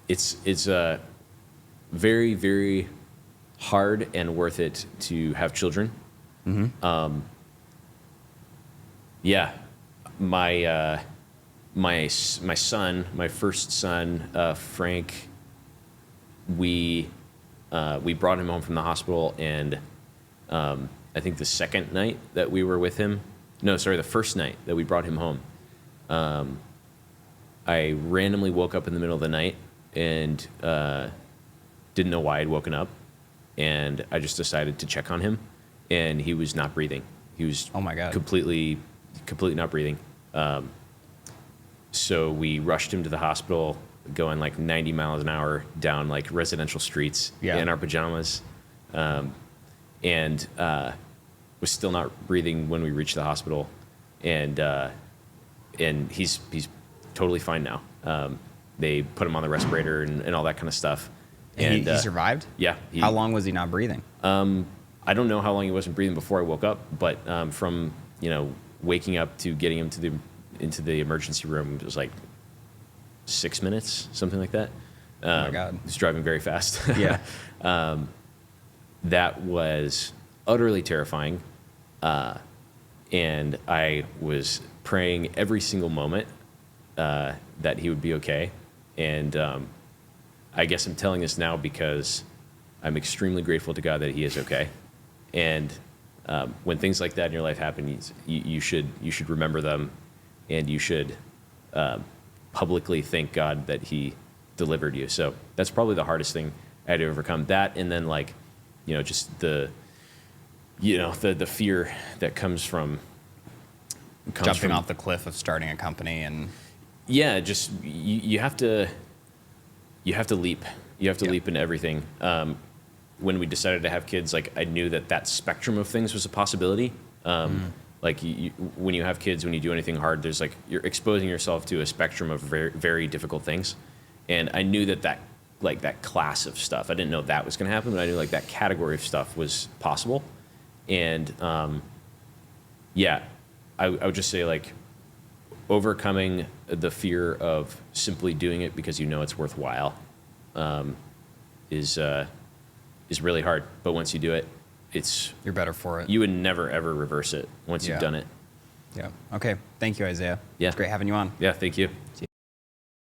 It's very, very hard and worth it to have children. Mm-hmm. My son, my first son, Frank, we brought him home from the hospital, and I think the second night that we were with him, the first night that we brought him home, I randomly woke up in the middle of the night and didn't know why I'd woken up, and I just decided to check on him, and he was not breathing. He was oh my God, completely not breathing. So we rushed him to the hospital, going 90 miles an hour down residential streets in our pajamas, and was still not breathing when we reached the hospital, and he's totally fine now. They put him on the respirator and all that kind of stuff. And he survived? Yeah. How long was he not breathing? I don't know how long he wasn't breathing before I woke up, but from waking up to getting him into the emergency room, it was 6 minutes, something like that. Oh my God. He was driving very fast. Yeah. That was utterly terrifying. And I was praying every single moment that he would be okay. And I guess I'm telling this now because I'm extremely grateful to God that he is okay. And when things like that in your life happen, you should remember them, and you should publicly thank God that he delivered you. So that's probably the hardest thing I had to overcome. That, and then like, just the fear that comes Jumping off the cliff of starting a company and yeah, just you have to leap. You have to leap into everything. When we decided to have kids, like I knew that spectrum of things was a possibility. Like when you have kids, when you do anything hard, there's like you're exposing yourself to a spectrum of very, very difficult things. And I knew that class of stuff, I didn't know that was going to happen, but I knew like that category of stuff was possible. And yeah, I would just say like overcoming the fear of simply doing it because you know it's worthwhile is really hard. But once you do it, you're better for it. You would never ever reverse it once you've done it. Yeah. Okay. Thank you, Isaiah. Yeah. It's great having you on. Yeah. Thank you. See you.